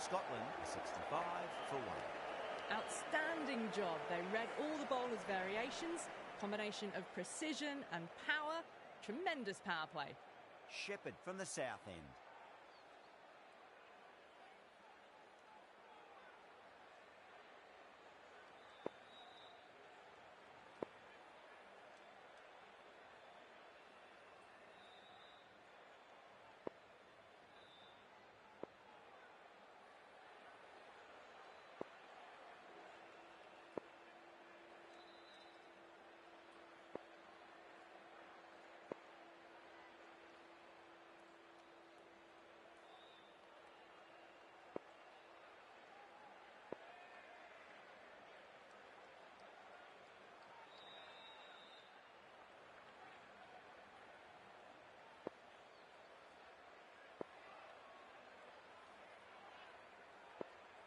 Scotland are 65 for 1. Outstanding job. They read all the bowlers' variations, combination of precision and power. Tremendous power play. Shepherd from the south end.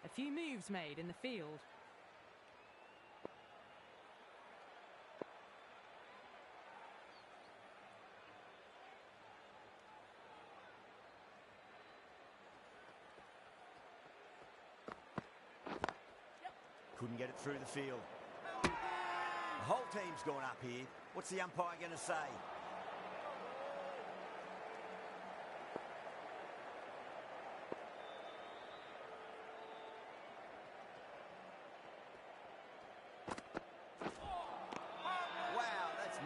A few moves made in the field. Couldn't get it through the field. The whole team's gone up here. What's the umpire going to say?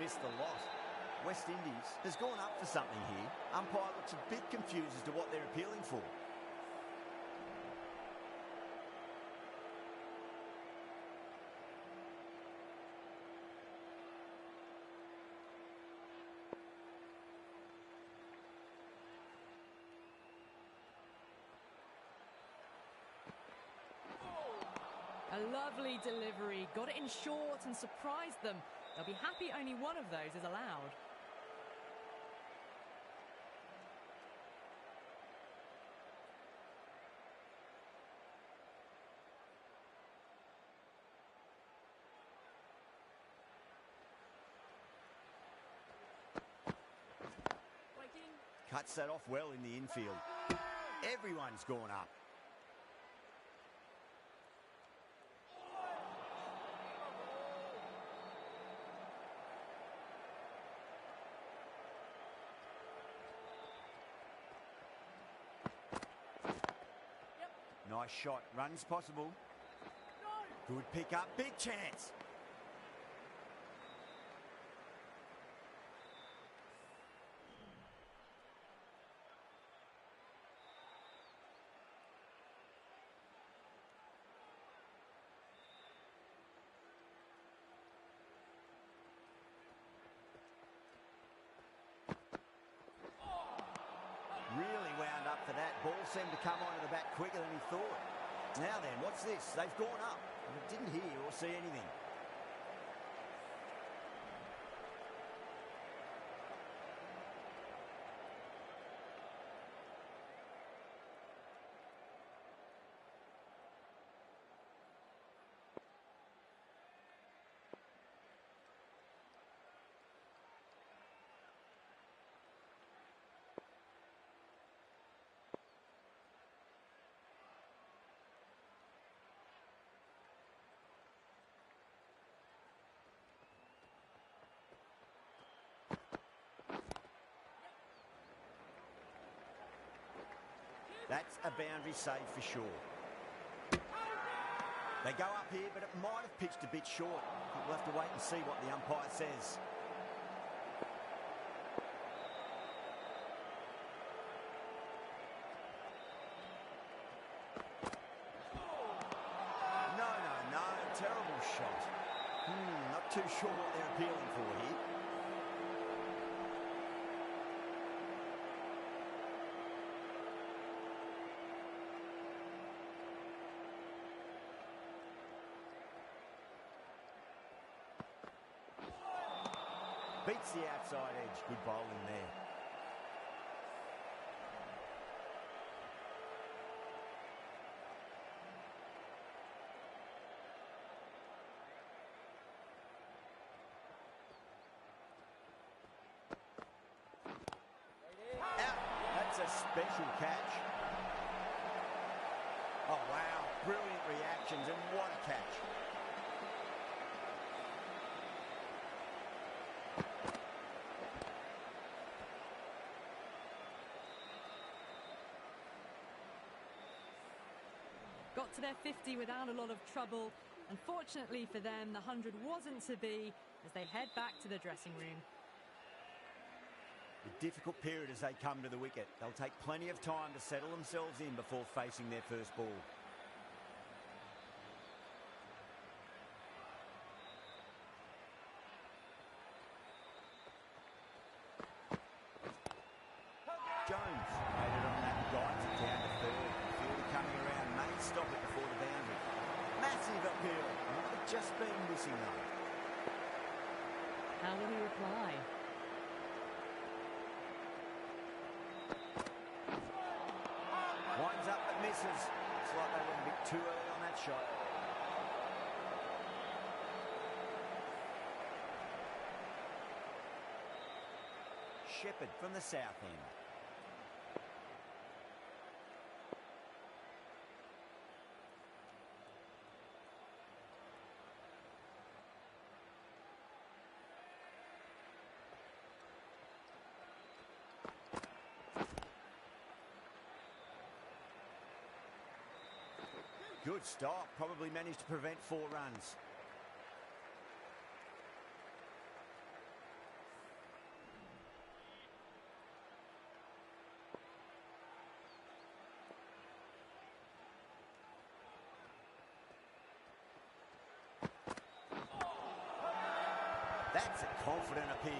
Missed the lot. West Indies has gone up for something here. Umpire looks a bit confused as to what they're appealing for. A lovely delivery. Got it in short and surprised them. They'll be happy only one of those is allowed. Cuts that off well in the infield. Everyone's gone up. Nice shot. Runs possible. Good pick up. Big chance. Really wound up for that. Ball seemed to come onto the bat quicker than he thought. Now then, what's this? They've gone up. I didn't hear or see anything. That's a boundary save for sure. They go up here, but it might have pitched a bit short. We'll have to wait and see what the umpire says. No. Terrible shot. Not too sure what they're appealing for here. Beats the outside edge. Good bowling there. Out. That's a special catch. Oh, wow. Brilliant reactions, and what a catch. Got to their 50 without a lot of trouble. Unfortunately for them, the 100 wasn't to be as they head back to the dressing room. A difficult period as they come to the wicket. They'll take plenty of time to settle themselves in before facing their first ball. Jones made it on that guides it down to third. Fielder coming around may stop it before the boundary. Massive appeal. Might have just been missing though. How will he reply? Winds up but misses. It's like they went a bit too early on that shot. Shepherd from the south end. Good stop. Probably managed to prevent 4 runs. That's a confident appeal.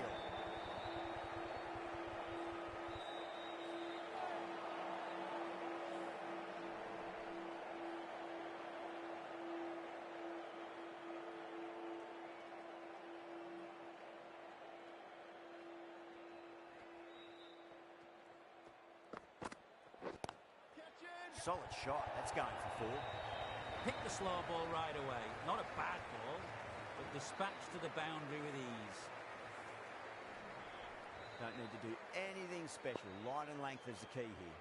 Solid shot. That's going for 4. Picked the slow ball right away. Not a bad ball, but dispatched to the boundary with ease. Don't need to do anything special. Line and length is the key here.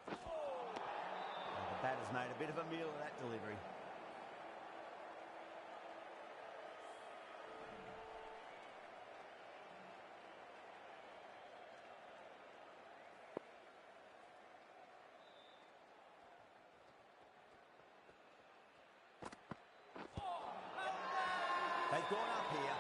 Well, the batter's made a bit of a meal of that delivery. They've gone up here.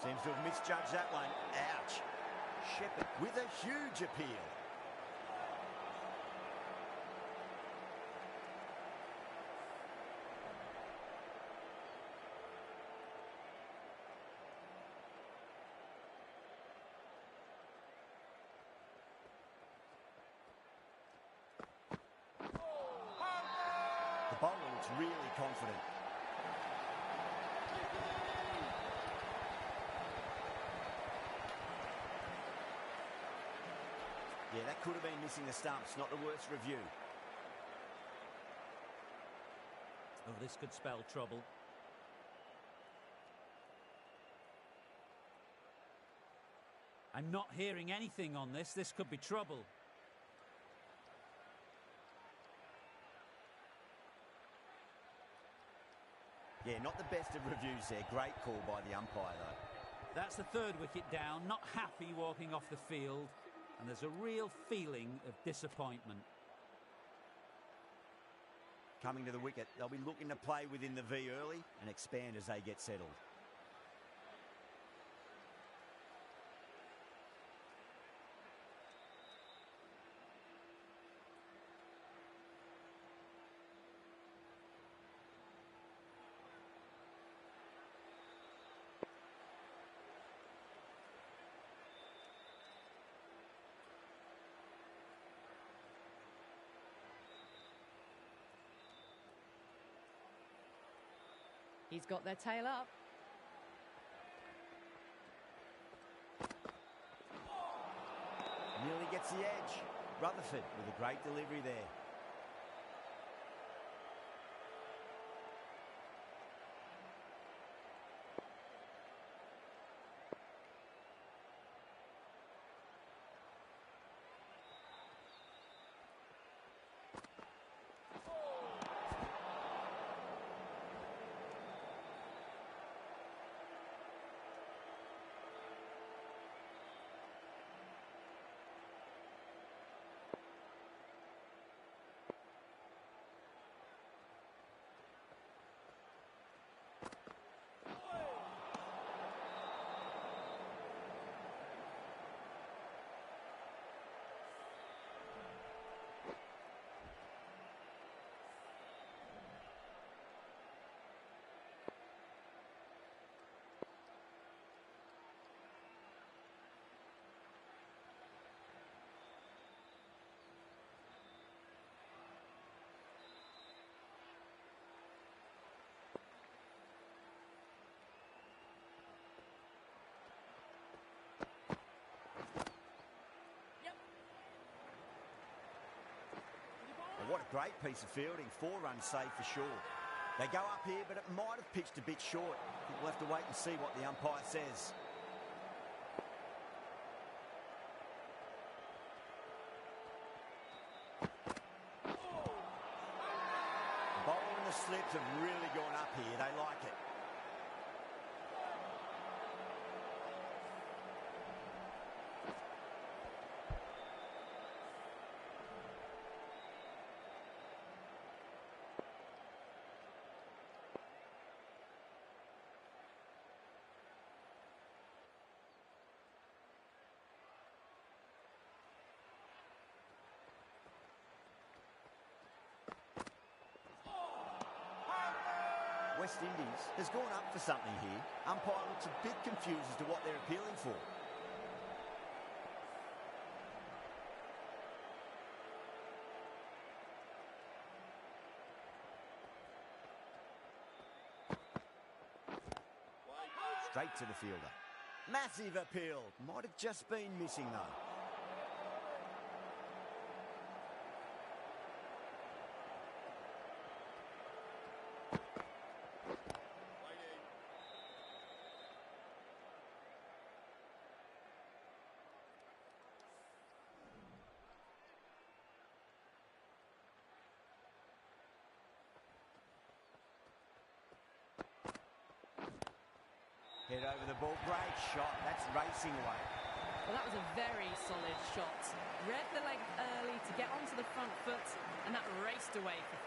Seems to have misjudged that one. Ouch. Shepherd with a huge appeal. The bowler looks really confident. Yeah, that could have been missing the stumps. Not the worst review. Oh, this could spell trouble. I'm not hearing anything on this. This could be trouble. Yeah, not the best of reviews there. Great call by the umpire, though. That's the 3rd wicket down. Not happy walking off the field. And there's a real feeling of disappointment. Coming to the wicket, they'll be looking to play within the V early and expand as they get settled. He's got their tail up. Nearly gets the edge. Rutherford with a great delivery there. What a great piece of fielding. 4 runs saved for sure. They go up here, but it might have pitched a bit short. I think we'll have to wait and see what the umpire says. The bowler and the slips have really gone up here. They like it. West Indies has gone up for something here. Umpire looks a bit confused as to what they're appealing for. Straight to the fielder. Massive appeal. Might have just been missing though. Head over the ball, great shot, that's racing away. Well, that was a very solid shot. Read the length early to get onto the front foot, and that raced away for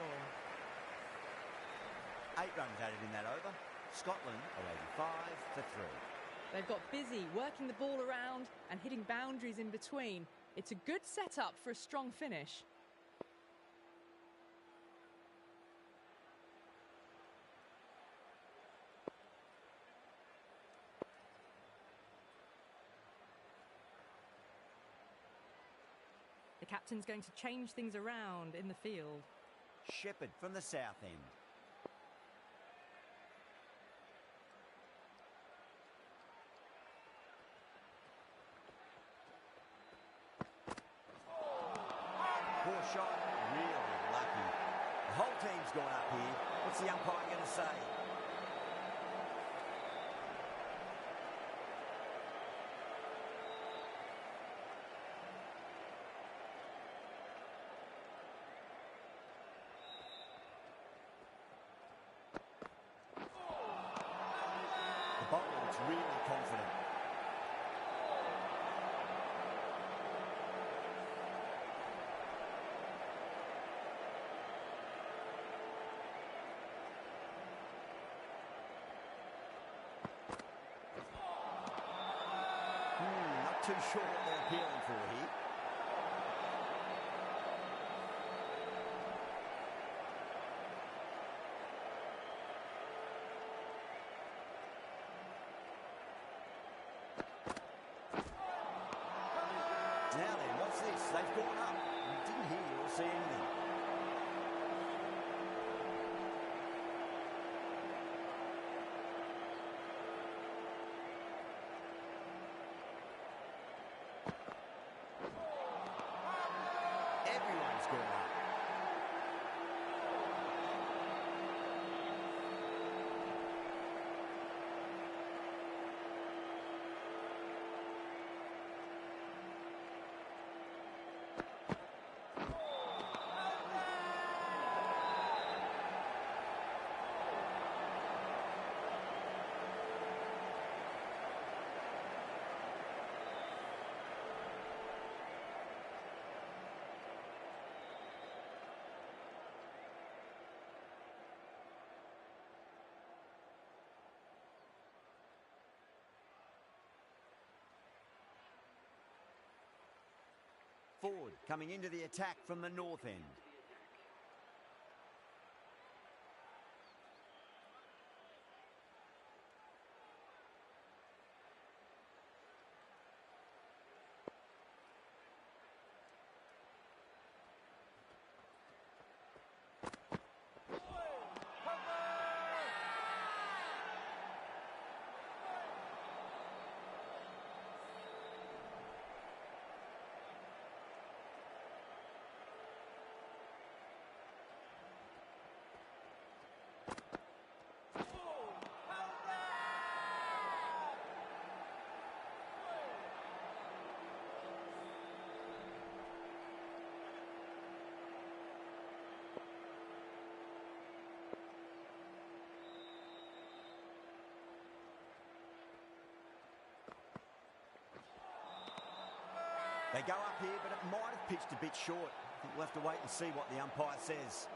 4. 8 runs added in that over. Scotland are 85 for 3. They've got busy working the ball around and hitting boundaries in between. It's a good setup for a strong finish. The captain's going to change things around in the field. Shepherd from the south end. Poor shot, really lucky. The whole team's gone up here. What's the umpire going to say? The bowler looks really confident. Not too sure what they're appealing for here. Now then, what's this? They've gone up. Didn't hear or see anything. Forward, coming into the attack from the north end. They go up here, but it might have pitched a bit short. I think we'll have to wait and see what the umpire says.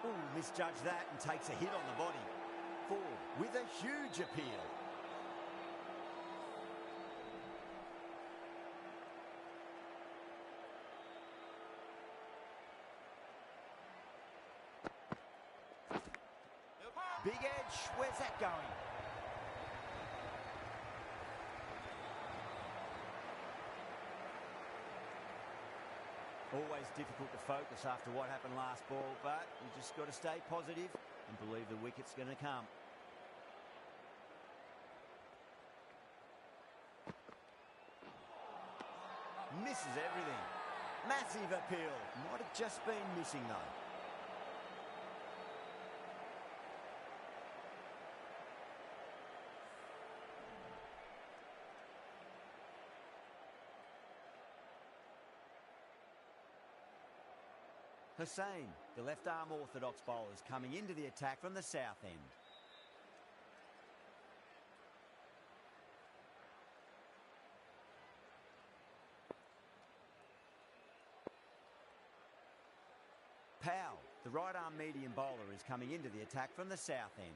Ooh, misjudged that and takes a hit on the body. Forward with a huge appeal. Big edge, where's that going? Always difficult to focus after what happened last ball, but you just got to stay positive and believe the wicket's going to come. Misses everything. Massive appeal. Might have just been missing though. Hussain, the left-arm orthodox bowlers coming into the attack from the south end. Powell, the right-arm medium bowler, is coming into the attack from the south end.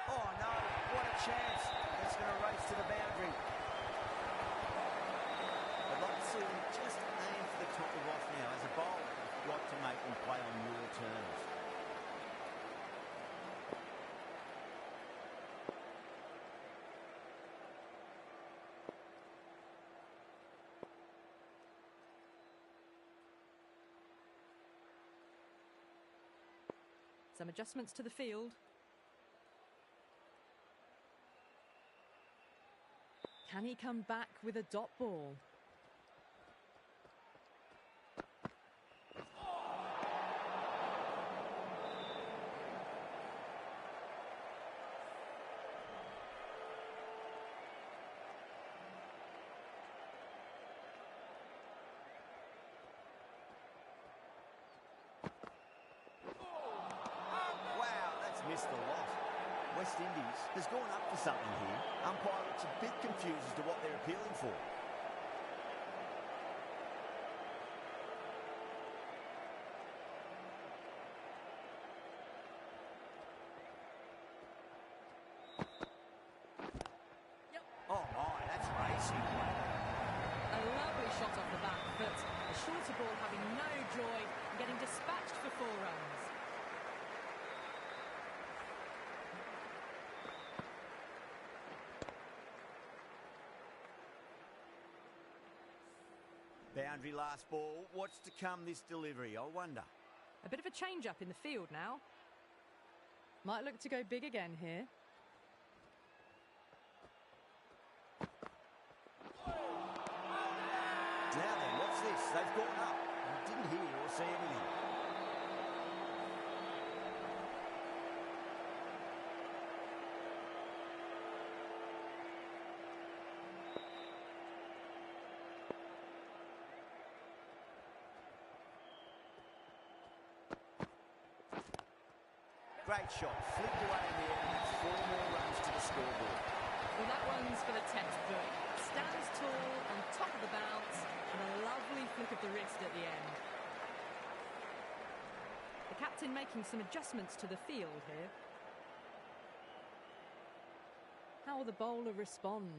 Oh no, what a chance. That's going to race to the boundary. I'd like to see him just aim for the top of off now. As a bowler, you've got to make them play on your terms. Some adjustments to the field. Can he come back with a dot ball? Missed the lot. West Indies has gone up for something here. Umpire looks a bit confused as to what they're appealing for. Yep. Oh my, that's racing. A lovely shot off the back foot. A shorter ball having no joy and getting dispatched for 4 runs. Boundary last ball. What's to come this delivery, I wonder? A bit of a change-up in the field now. Might look to go big again here. Now then, what's this? They've gone up. I didn't hear or see anything. Great shot, flicked away in the air, and that's 4 more runs to the scoreboard. Well, that one's for the textbook. Stands tall on top of the bounce and a lovely flick of the wrist at the end. The captain making some adjustments to the field here. How will the bowler respond?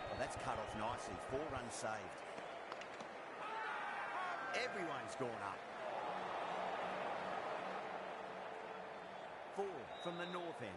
Well, that's cut off nicely. 4 runs saved. Everyone's gone up. 4 from the north end.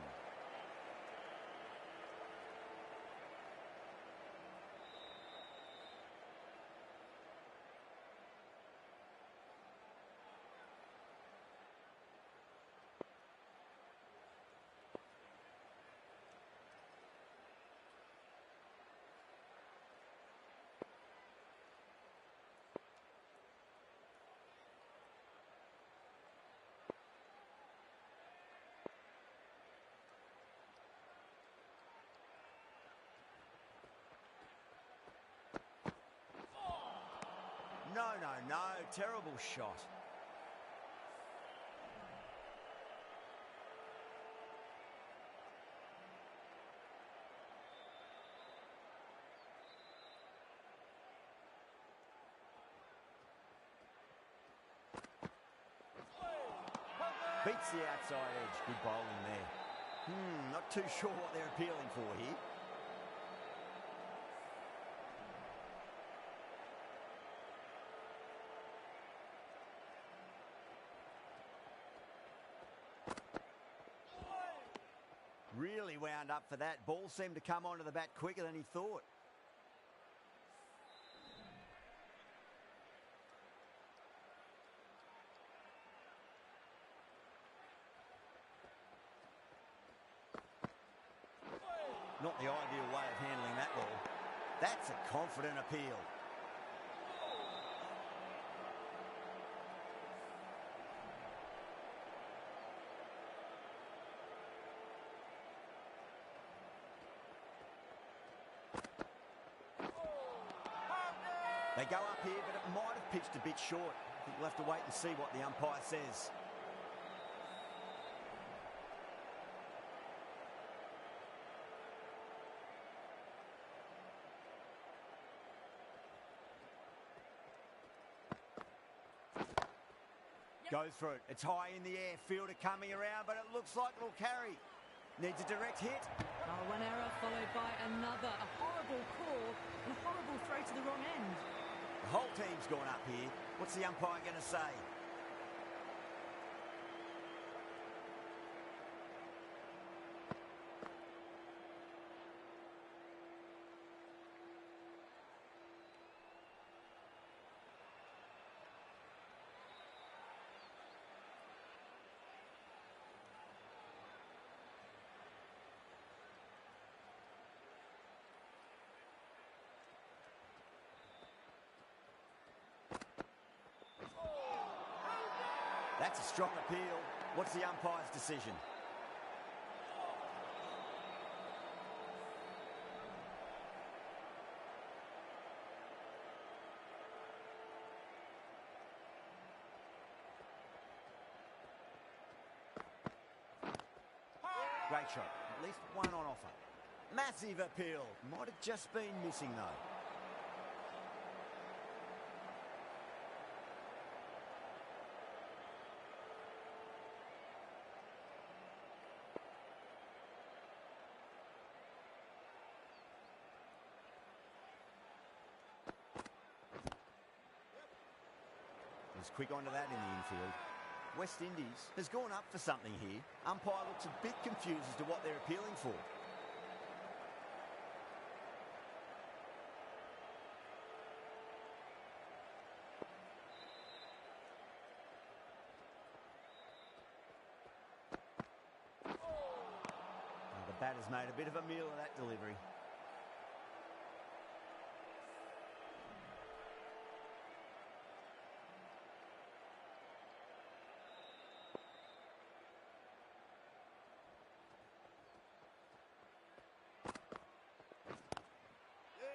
No, terrible shot. Beats the outside edge. Good bowling there. Not too sure what they're appealing for here. Really wound up for that. Ball seemed to come onto the bat quicker than he thought. Not the ideal way of handling that ball. That's a confident appeal. They go up here, but it might have pitched a bit short. I think we'll have to wait and see what the umpire says. Goes for it. It's high in the air. Fielder coming around, but it looks like it'll carry. Needs a direct hit. Oh, one error followed by another. A horrible call and a horrible throw to the wrong end. The whole team's gone up here. What's the umpire going to say? That's a strong appeal. What's the umpire's decision? Great shot. At least one on offer. Massive appeal. Might have just been missing though. He's quick onto that in the infield. West Indies has gone up for something here. Umpire looks a bit confused as to what they're appealing for. The batter's made a bit of a meal of that delivery.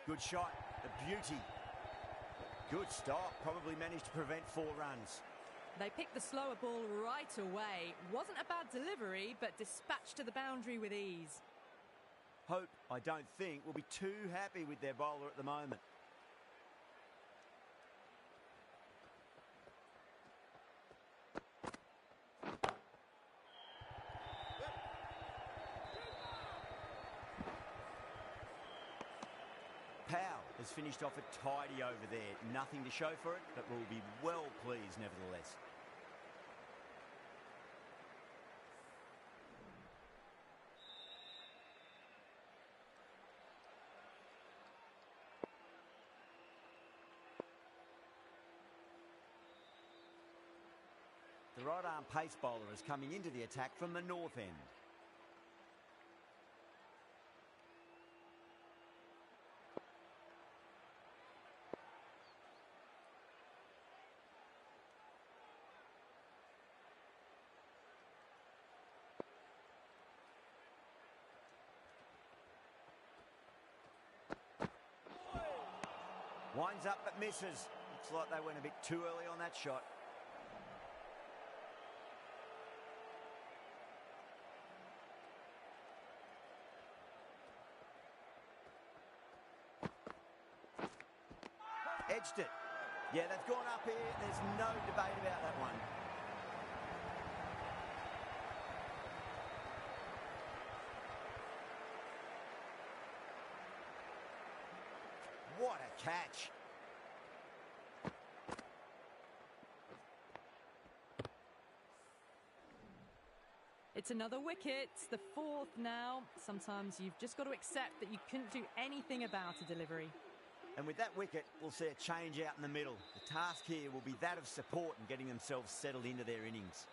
Good shot. It beauty. Good stop, probably managed to prevent 4 runs. They picked the slower ball right away. Wasn't a bad delivery, but dispatched to the boundary with ease. Hope, I don't think, will be too happy with their bowler at the moment. Powell has finished off a tidy over there. Nothing to show for it, but will be well pleased nevertheless. The right-arm pace bowler is coming into the attack from the north end. Winds up but misses. Looks like they went a bit too early on that shot. Edged it. Yeah, they've gone up here. There's no debate about that one. What a catch. It's another wicket, the 4th now. Sometimes you've just got to accept that you couldn't do anything about a delivery. And with that wicket, we'll see a change out in the middle. The task here will be that of support and getting themselves settled into their innings.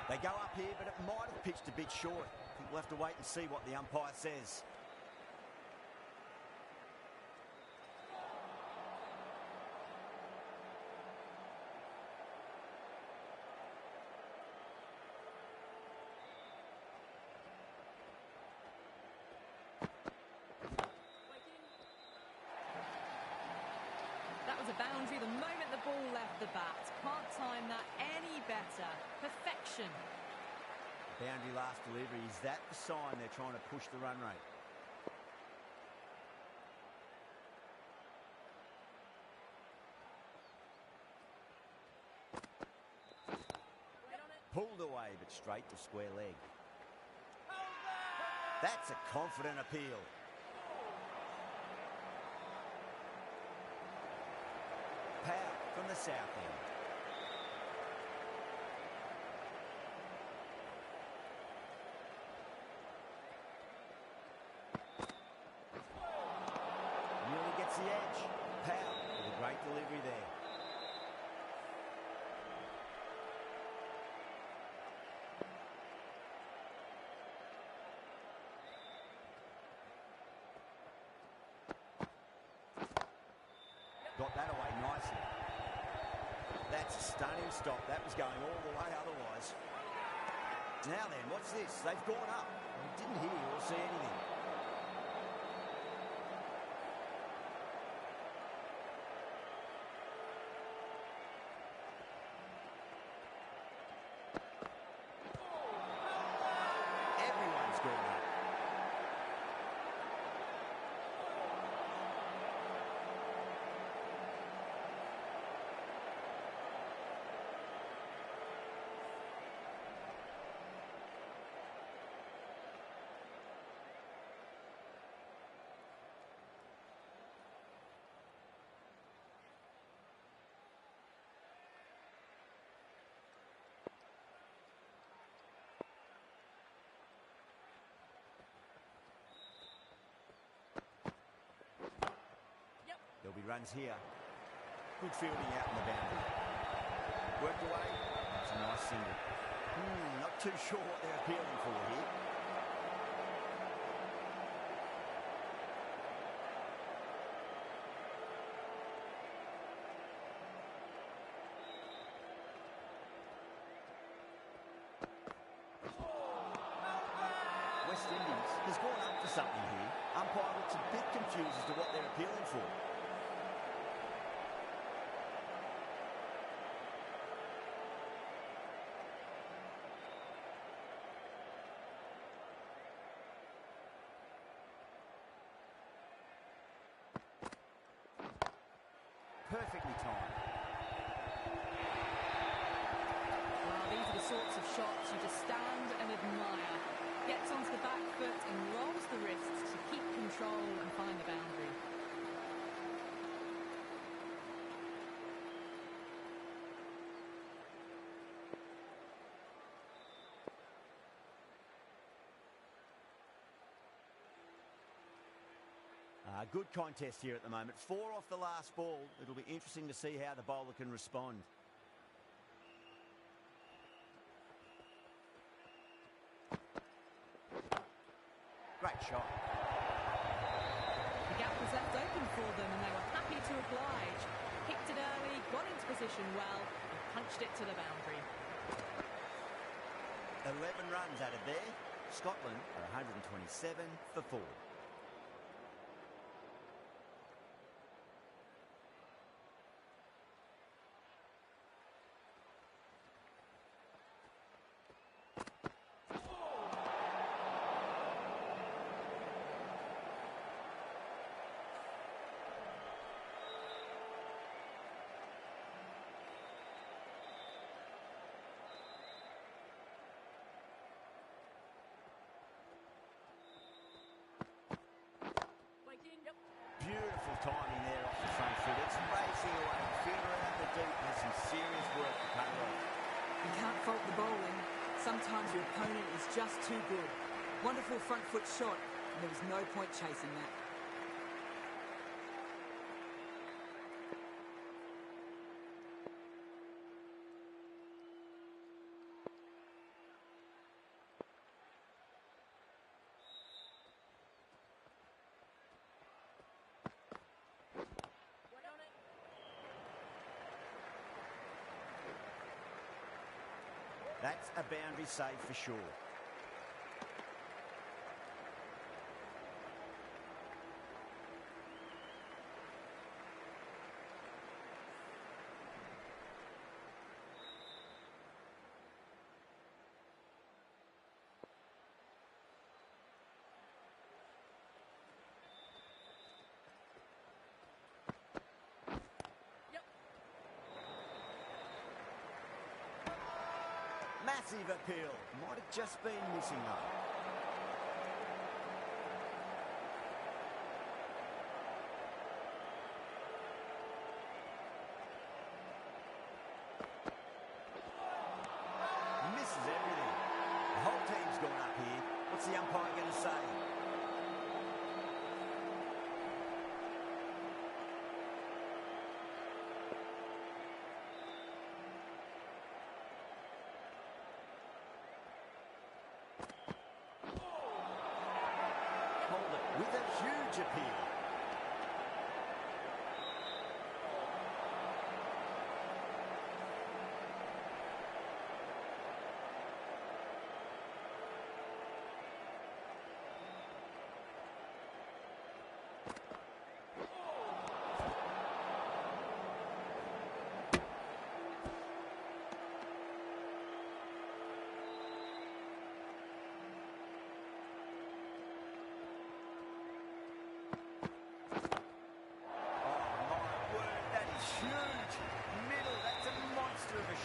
They go up here, but it might have pitched a bit short. I think we'll have to wait and see what the umpire says. That was a boundary the moment the ball left the bat. Can't time that any better. Perfection. Boundary last delivery. Is that the sign they're trying to push the run rate? Pulled away, but straight to square leg. That's a confident appeal. Powell from the south end. Nearly gets the edge. Powell with a great delivery there. Got that away nicely. That's a stunning stop. That was going all the way otherwise. Now then, what's this? They've gone up. We didn't hear or see anything. Everyone's gone up. runs here. Good fielding out in the boundary. Worked away. It's a nice single. Not too sure what they're appealing for here. West Indies has gone up for something here. Umpire looks a bit confused as to what they're appealing for. Perfectly timed. Well, these are the sorts of shots you just stand and admire. Gets onto the back foot and rolls the wrists to keep control and find the boundary. Good contest here at the moment. 4 off the last ball. It'll be interesting to see how the bowler can respond. Great shot. The gap was left open for them and they were happy to oblige. Kicked it early, got into position well and punched it to the boundary. 11 runs added there. Scotland are 127 for 4. Beautiful timing there off the front foot. It's racing away. Fielder out the deep has some serious work to pay off. You can't fault the bowling. Sometimes your opponent is just too good. Wonderful front foot shot, and there was no point chasing that. That's a boundary save for sure. Massive appeal. Might have just been missing though. Misses everything. The whole team's gone up here. What's the umpire going to say? With a huge appeal.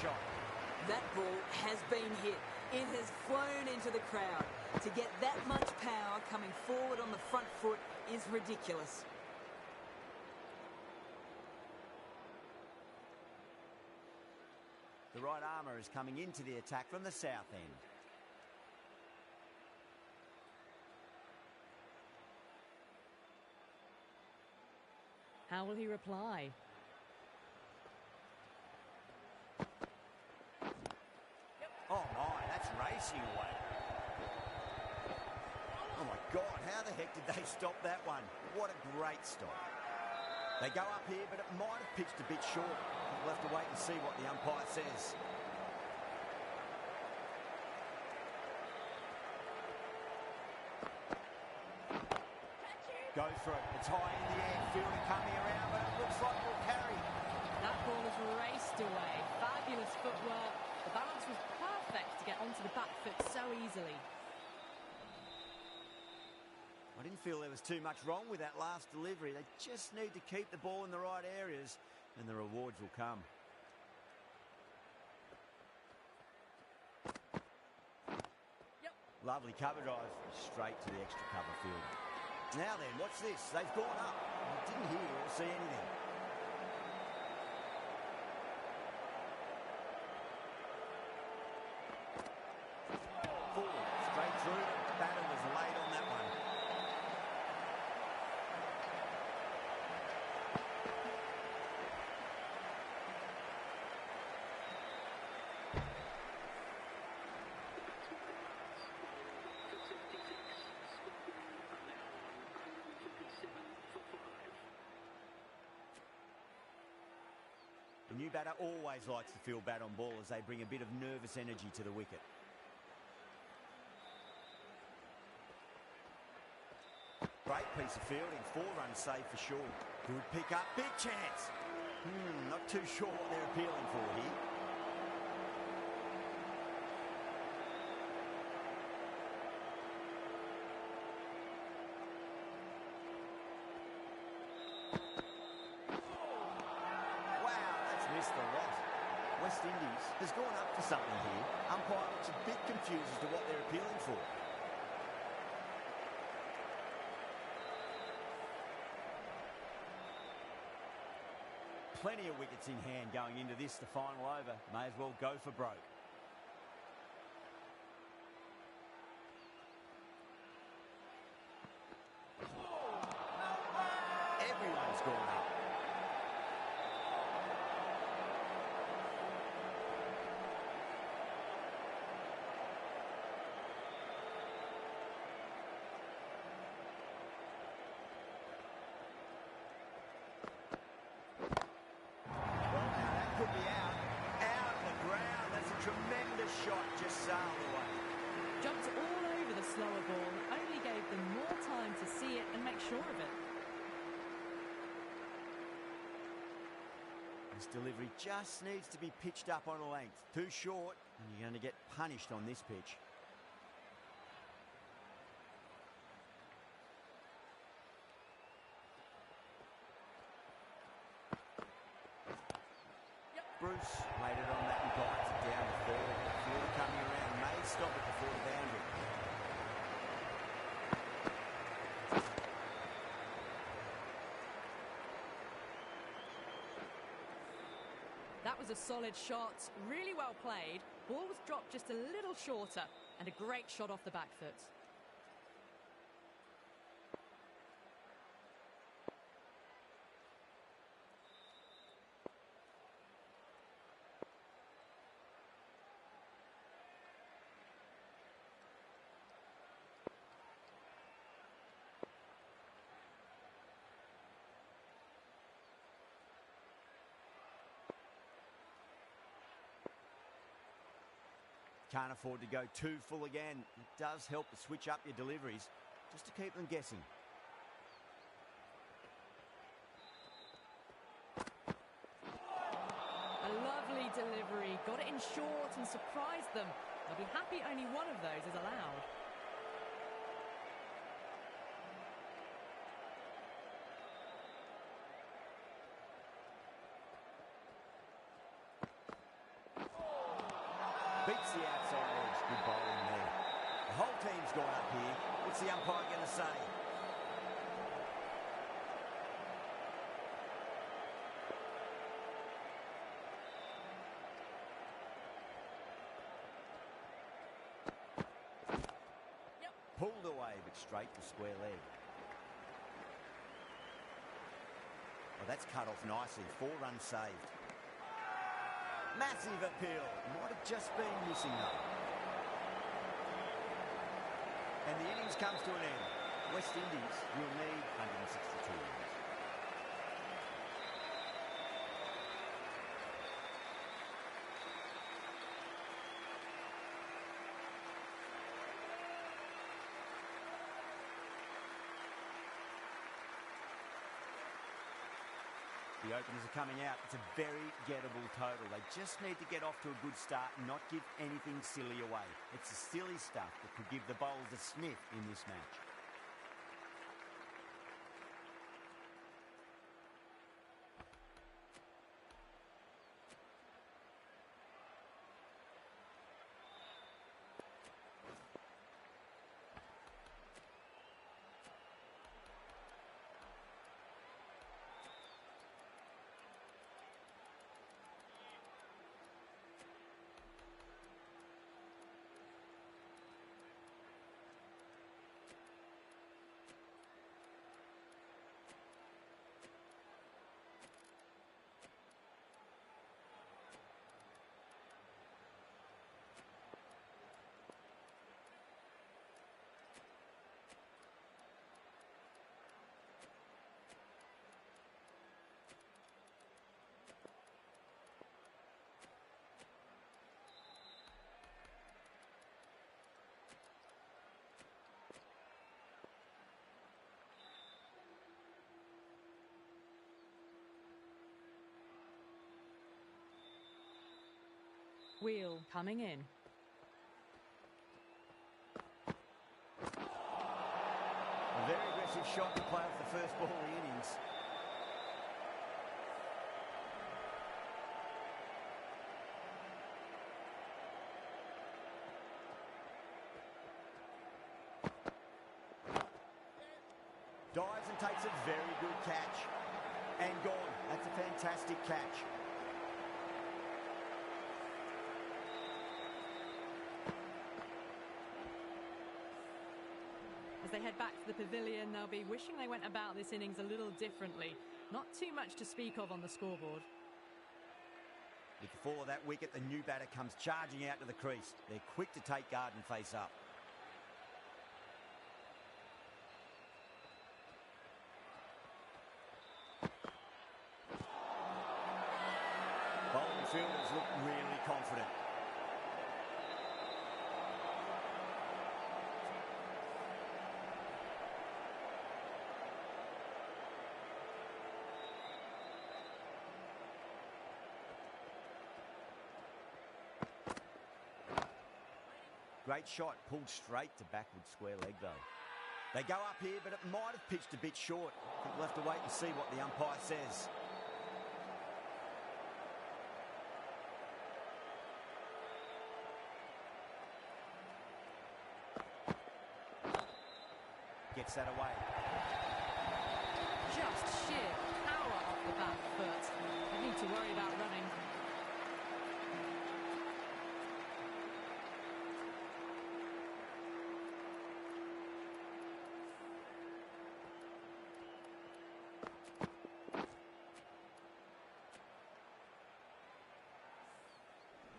Shot. That ball has been hit. It has flown into the crowd. To get that much power coming forward on the front foot is ridiculous. The right armour is coming into the attack from the south end. How will he reply? Oh my, that's racing away. Oh my God, how the heck did they stop that one? What a great stop. They go up here, but it might have pitched a bit short. We'll have to wait and see what the umpire says. Go for it. It's high in the air. Fielder coming around, but it looks like we'll carry. That ball has raced away. Fabulous footwork. The balance was perfect to get onto the back foot so easily. I didn't feel there was too much wrong with that last delivery. They just need to keep the ball in the right areas and the rewards will come. Lovely cover drive, straight to the extra cover field. Now then, watch this. They've gone up. I didn't hear or see anything. Forward, straight through. Batter was late on that one. The new batter always likes to feel bat on ball as they bring a bit of nervous energy to the wicket. Great piece of fielding, 4 runs saved for sure. Good pick up, big chance. Not too sure what they're appealing for here. West Indies has gone up for something here. Umpire looks a bit confused as to what they're appealing for. Plenty of wickets in hand going into this, the final over. May as well go for broke. Everyone's gone up. Could be out of the ground. That's a tremendous shot, just sailed away. Jumped all over the slower ball, only gave them more time to see it and make sure of it. This delivery just needs to be pitched up on a length. Too short, and you're going to get punished on this pitch. Bruce laid it on that and guides it down to third. Fielder coming around, may stop it before the boundary. That was a solid shot, really well played. Ball was dropped just a little shorter, and a great shot off the back foot. Can't afford to go too full again. It does help to switch up your deliveries, just to keep them guessing. A lovely delivery, got it in short and surprised them. They'll be happy only one of those is allowed. Beats the outside edge. Good bowling there. The whole team's gone up here. What's the umpire going to say? Pulled away, but straight to square leg. A Well, that's cut off nicely. 4 runs saved. Massive appeal. Might have just been missing though. And the innings comes to an end. West Indies will need 162 runs. The openers are coming out. It's a very gettable total. They just need to get off to a good start and not give anything silly away. It's the silly stuff that could give the bowlers a sniff in this match. Wheel coming in. A very aggressive shot to play off the first ball of the innings. Dives and takes a very good catch. And gone. That's a fantastic catch. As they head back to the pavilion, they'll be wishing they went about this innings a little differently. Not too much to speak of on the scoreboard. With the fall of that wicket, the new batter comes charging out to the crease. They're quick to take guard and face up. Bowling fielders look really confident. Great shot, pulled straight to backward square leg though. They go up here, but it might have pitched a bit short. I think we'll have to wait and see what the umpire says. Gets that away. Just sheer power off the back foot. They need to worry about running.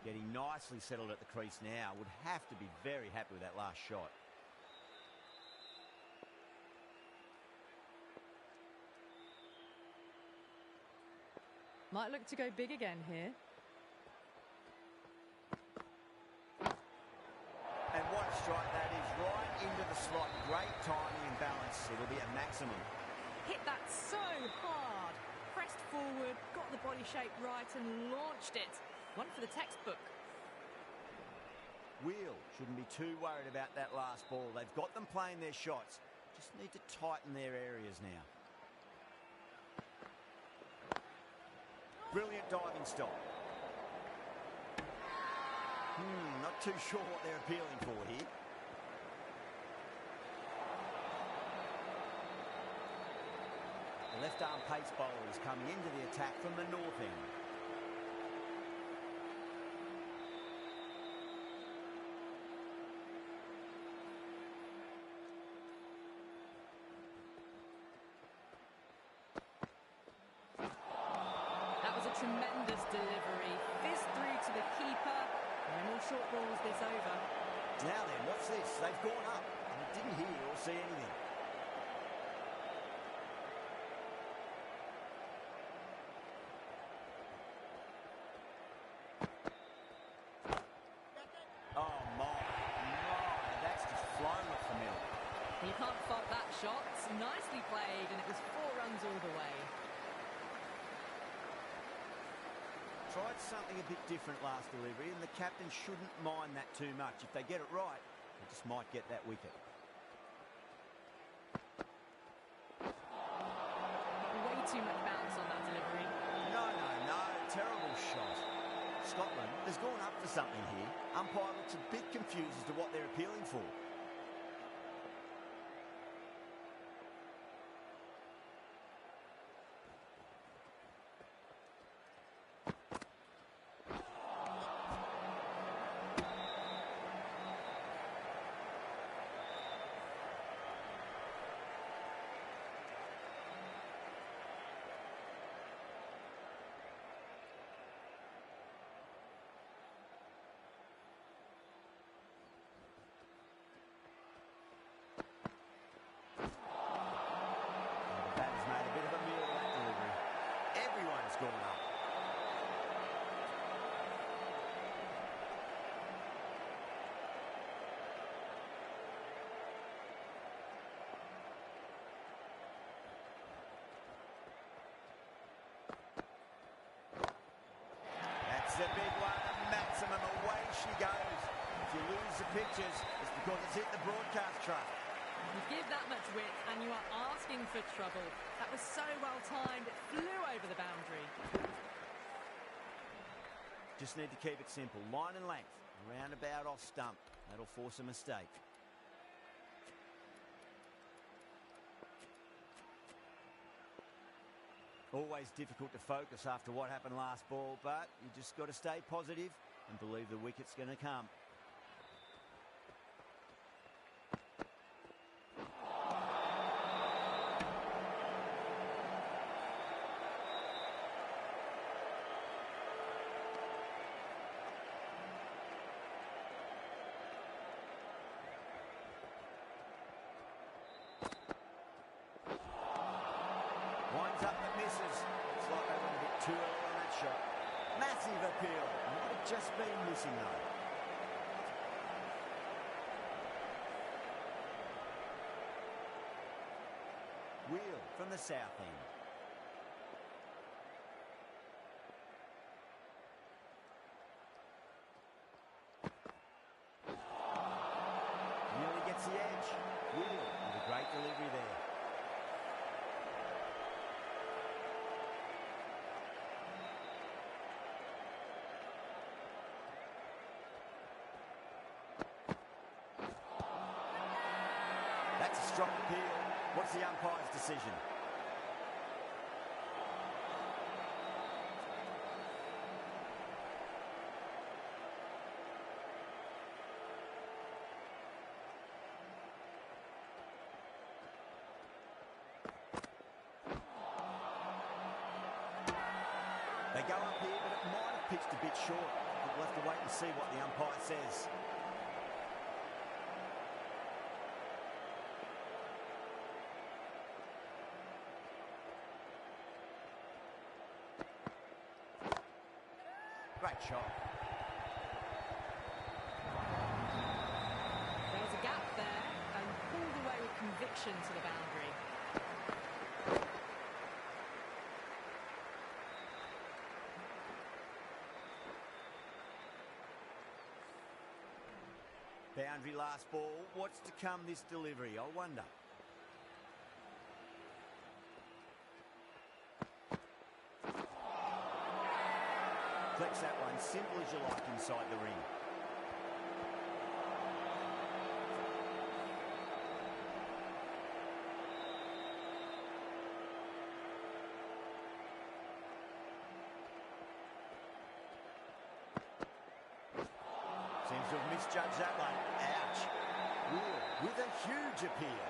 Getting nicely settled at the crease now. Would have to be very happy with that last shot. Might look to go big again here. And what a strike that is, right into the slot. Great timing and balance. It'll be a maximum. Hit that so hard. Pressed forward, got the body shape right and launched it. One for the textbook. Wheel shouldn't be too worried about that last ball. They've got them playing their shots. Just need to tighten their areas now. Brilliant diving stop. Not too sure what they're appealing for here. The left arm pace bowler is coming into the attack from the north end. tremendous delivery. Fist through to the keeper. No more short balls this over. Now then, what's this? They've gone up, and it didn't hear or see anything. Oh my, that's just flown off the middle. You can't fault that shot. Nicely played, and it was 4 runs all the way. Tried something a bit different last delivery, and the captain shouldn't mind that too much. If they get it right, they just might get that wicket. Way too much bounce on that delivery. No, terrible shot. Scotland has gone up for something here. Umpire looks a bit confused as to what they're appealing for. Gone up. That's a big one, a maximum. Away she goes. If you lose the pictures, it's because it's hit the broadcast truck. You give that much width and you are asking for trouble. That was so well timed, it flew over the boundary. Just need to keep it simple. Line and length, roundabout off stump. That'll force a mistake. Always difficult to focus after what happened last ball, but you just got to stay positive and believe the wicket's going to come. Winds up but misses. It's like they went a bit too early on that shot. Massive appeal. Might have just been missing though. Wheel from the south end. Nearly gets the edge. Wheel with a great delivery there. That's a strong appeal. What's the umpire's decision? They go up here, but it might have pitched a bit short. But we'll have to wait and see what the umpire says. Great shot. There was a gap there and pulled away with conviction to the boundary. Boundary last ball. What's to come this delivery? I wonder. Flex that one, simple as you like inside the ring. Seems to have misjudged that one. Ouch. Wheel with a huge appeal.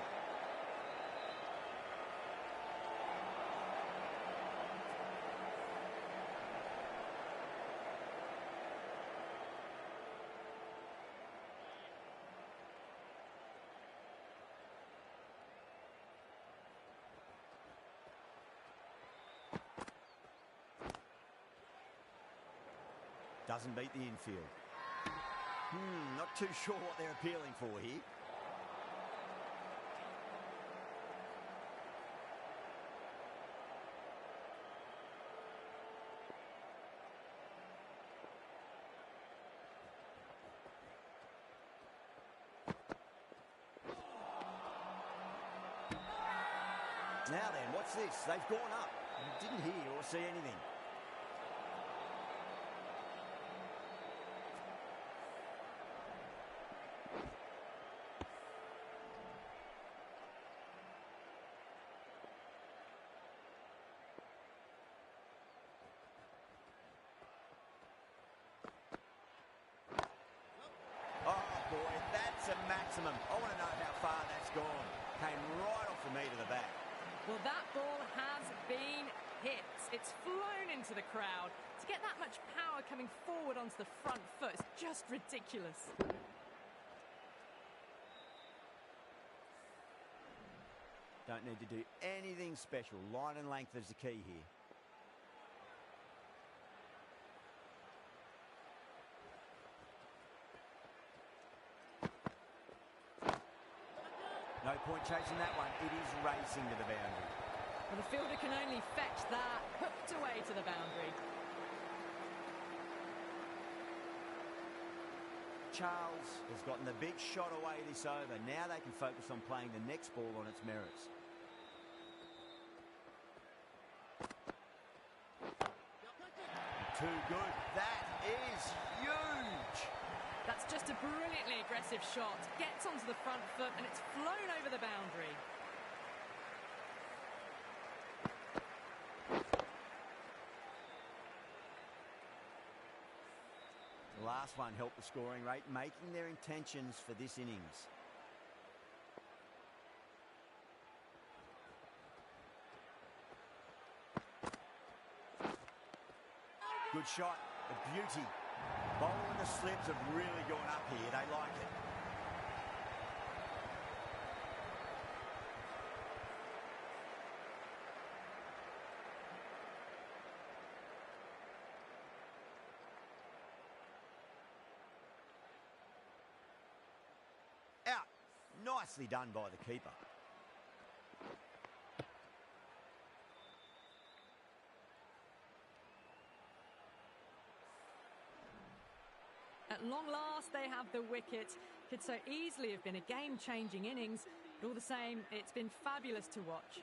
Doesn't beat the infield. Not too sure what they're appealing for here. Now then, what's this? They've gone up. Didn't hear or see anything. Oh boy, that's a maximum. I want to know how far that's gone. Came right off the meat of the bat. Well, that ball has been hit. It's flown into the crowd. To get that much power coming forward onto the front foot is just ridiculous. Don't need to do anything special. Line and length is the key here. No point chasing that one. It is racing to the boundary. Well, the fielder can only fetch that, hooked away to the boundary. Charles has gotten the big shot away this over. Now they can focus on playing the next ball on its merits. Too good. That is huge. That's just a brilliantly aggressive shot. Gets onto the front foot and it's flown over the boundary. The last one helped the scoring rate, making their intentions for this innings. Good shot, a beauty. Bowling the slips have really gone up here. They like it. Out. Nicely done by the keeper. At long last, they have the wicket. Could so easily have been a game-changing innings, but all the same, it's been fabulous to watch.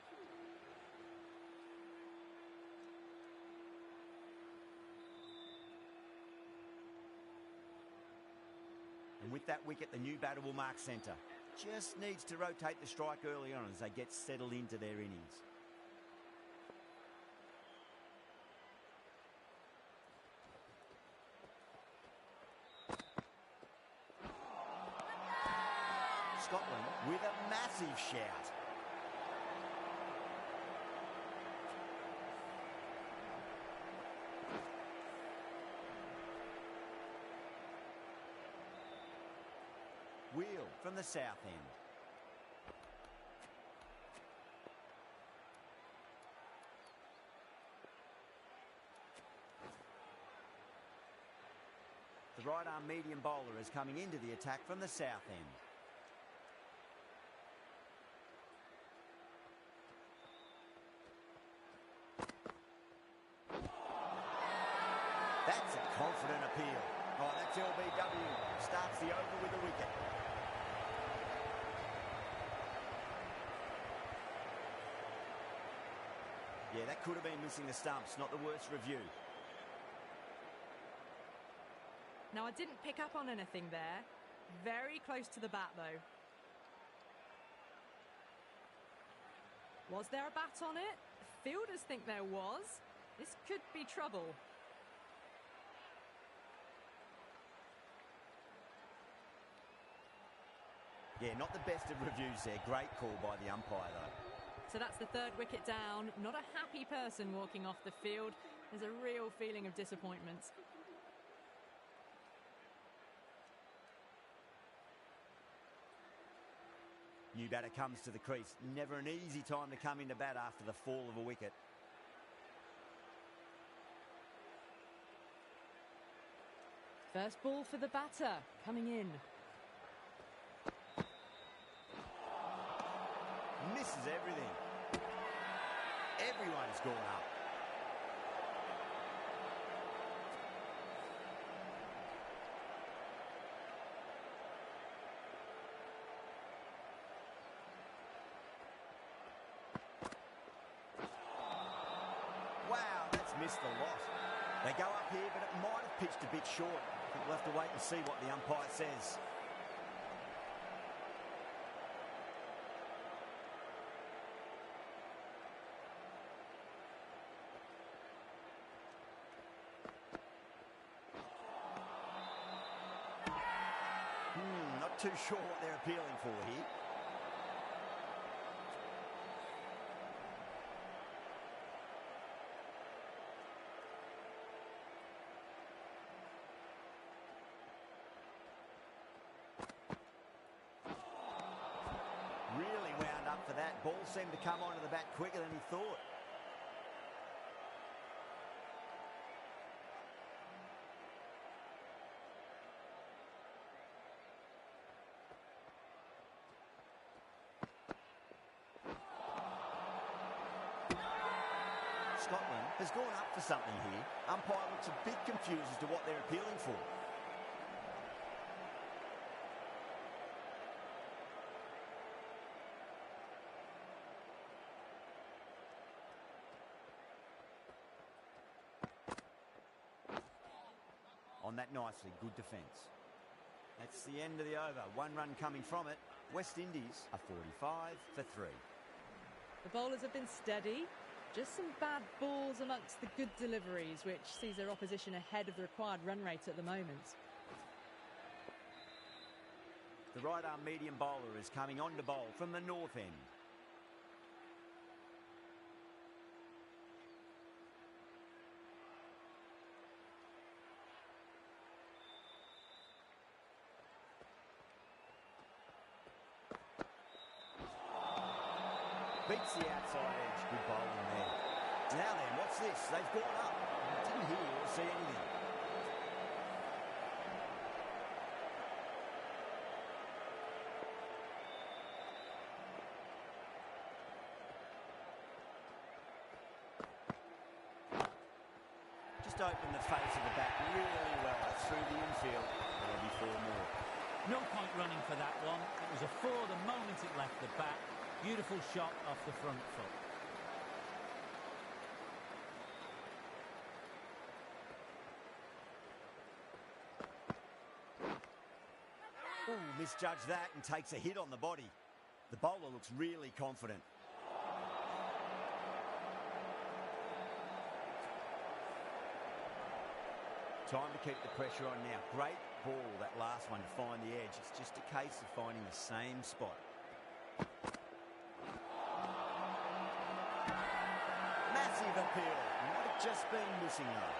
And with that wicket, the new batter will mark centre. Just needs to rotate the strike early on as they get settled into their innings. Scotland with a massive shout. Wheel from the south end. The right arm medium bowler is coming into the attack from the south end. That's a confident appeal. Oh, that's LBW. Starts the over with a wicket. Yeah, that could have been missing the stumps. Not the worst review. Now, I didn't pick up on anything there. Very close to the bat, though. Was there a bat on it? Fielders think there was. This could be trouble. Yeah, not the best of reviews there. Great call by the umpire, though. So that's the third wicket down. Not a happy person walking off the field. There's a real feeling of disappointment. New batter comes to the crease. Never an easy time to come into bat after the fall of a wicket. First ball for the batter, coming in. Misses everything. Everyone's gone up. Wow, that's missed a lot. They go up here, but it might have pitched a bit short. I think we'll have to wait and see what the umpire says. Not too sure what they're appealing for here. Really wound up for that. Ball seemed to come onto the bat quicker than he thought. Scotland has gone up for something here. Umpire looks a bit confused as to what they're appealing for. On that nicely, good defence. That's the end of the over. One run coming from it. West Indies are 45 for 3. The bowlers have been steady. Just some bad balls amongst the good deliveries, which sees their opposition ahead of the required run rate at the moment. The right-arm medium bowler is coming on to bowl from the north end. Beats the outside edge. Good bowling there. Now then, what's this? They've gone up. I didn't hear or see anything. Just opened the face of the bat really well. That's through the infield. There'll be 4 more. No point running for that one. It was a 4 the moment it left the bat. Beautiful shot off the front foot. Ooh, misjudged that and takes a hit on the body. The bowler looks really confident. Time to keep the pressure on now. Great ball, that last one, to find the edge. It's just a case of finding the same spot. Massive appeal. Might have just been missing though.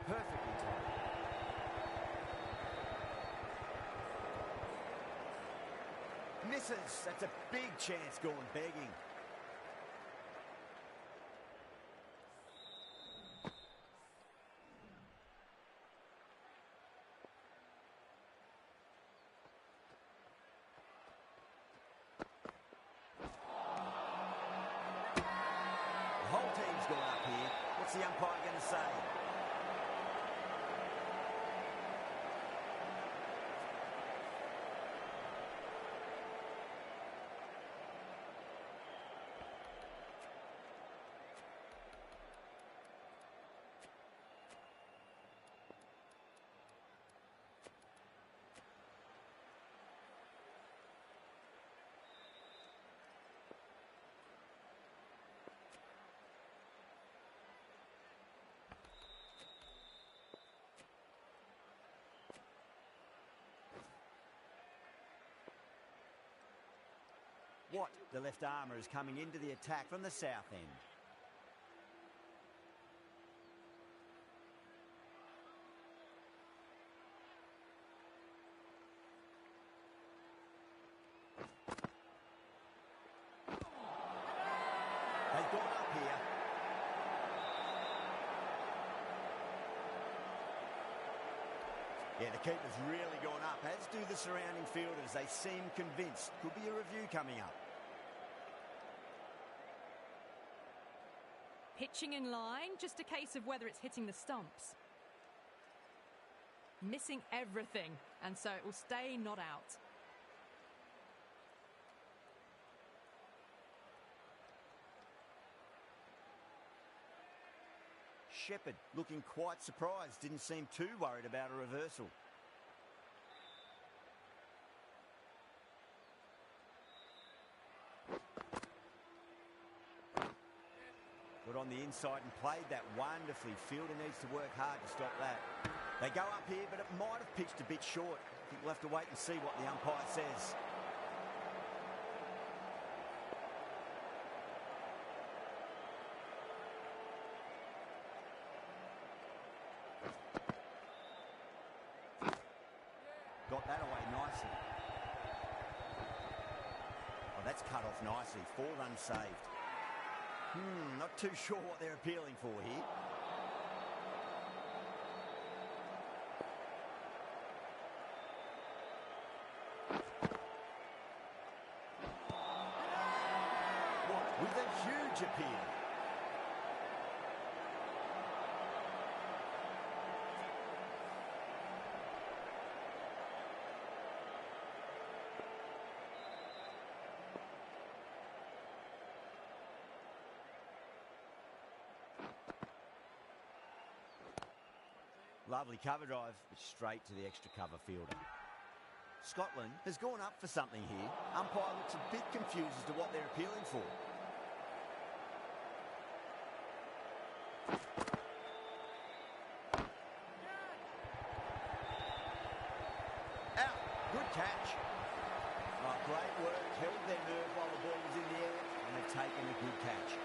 Perfectly timed. Misses. That's a big chance gone begging. The whole team's gone up here. What's the umpire going to say? Watt, the left armour, is coming into the attack from the south end. Yeah, the keeper's really gone up, as do the surrounding fielders. They seem convinced. Could be a review coming up. Pitching in line, just a case of whether it's hitting the stumps. Missing everything, and so it will stay not out. Shepherd looking quite surprised, didn't seem too worried about a reversal. Got on the inside and played that wonderfully. Fielder needs to work hard to stop that. They go up here, but it might have pitched a bit short. I think we'll have to wait and see what the umpire says. Got that away nicely. Oh, that's cut off nicely. 4 runs saved. Not too sure what they're appealing for here. What, with a huge appeal. Lovely cover drive, but straight to the extra cover fielder. Scotland has gone up for something here. Umpire looks a bit confused as to what they're appealing for. Out. Good catch. Oh, great work. Held their nerve while the ball was in the air, and they've taken a good catch.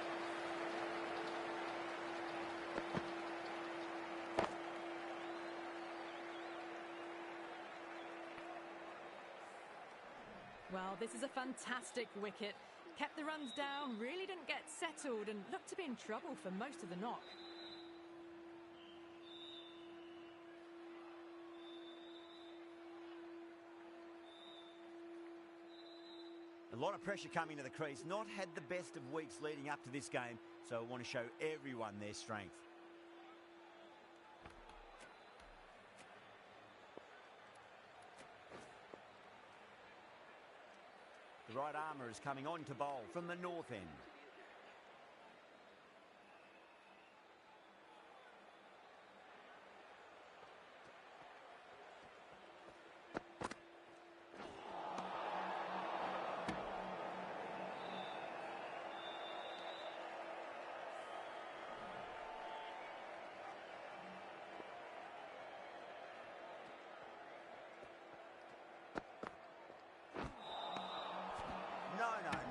Well, this is a fantastic wicket. Kept the runs down, really didn't get settled, and looked to be in trouble for most of the knock. A lot of pressure coming to the crease. Not had the best of weeks leading up to this game, so I want to show everyone their strength. The right armour is coming on to bowl from the north end.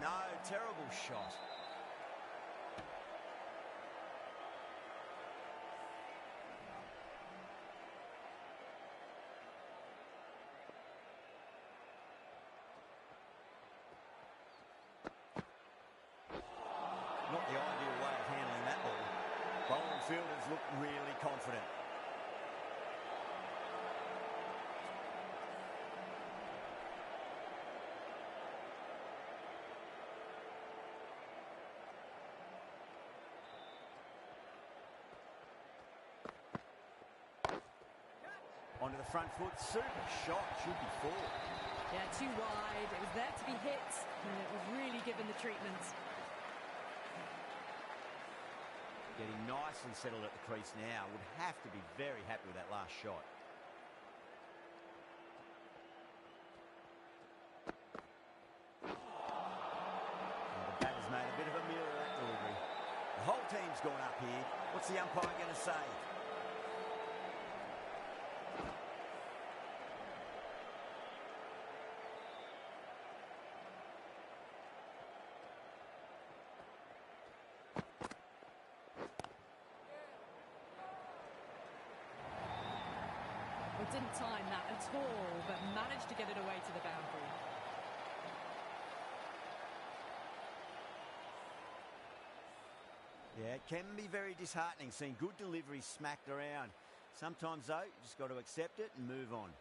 No, terrible shot. Not the ideal way of handling that ball. Bowling fielders look really confident. Onto the front foot, super shot, should be 4. Yeah, too wide. It was there to be hit, and it was really given the treatment. Getting nicely settled at the crease now. Would have to be very happy with that last shot. And the batter's made a bit of a meal of that delivery. The whole team's gone up here. What's the umpire going to say? Well, didn't time that at all, but managed to get it away to the boundary. Yeah, it can be very disheartening seeing good deliveries smacked around. Sometimes, though, you just got to accept it and move on.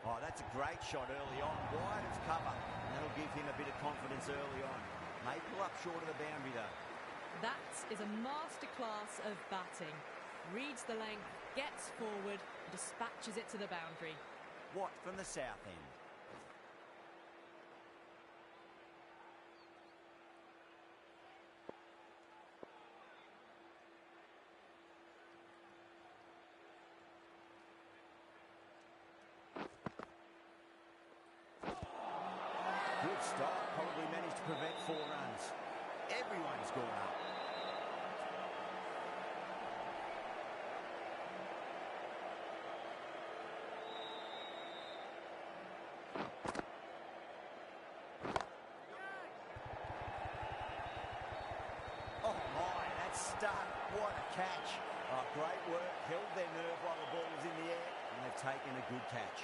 Oh, that's a great shot early on, wide of cover. And that'll give him a bit of confidence early on. May pull up short of the boundary, though. That is a masterclass of batting. Reads the length, gets forward, dispatches it to the boundary. Watt from the south end. Good stop, probably managed to prevent 4 runs. Everyone's gone up. Oh my, that's stuck. What a catch. Oh, great work, held their nerve while the ball was in the air, and they've taken a good catch.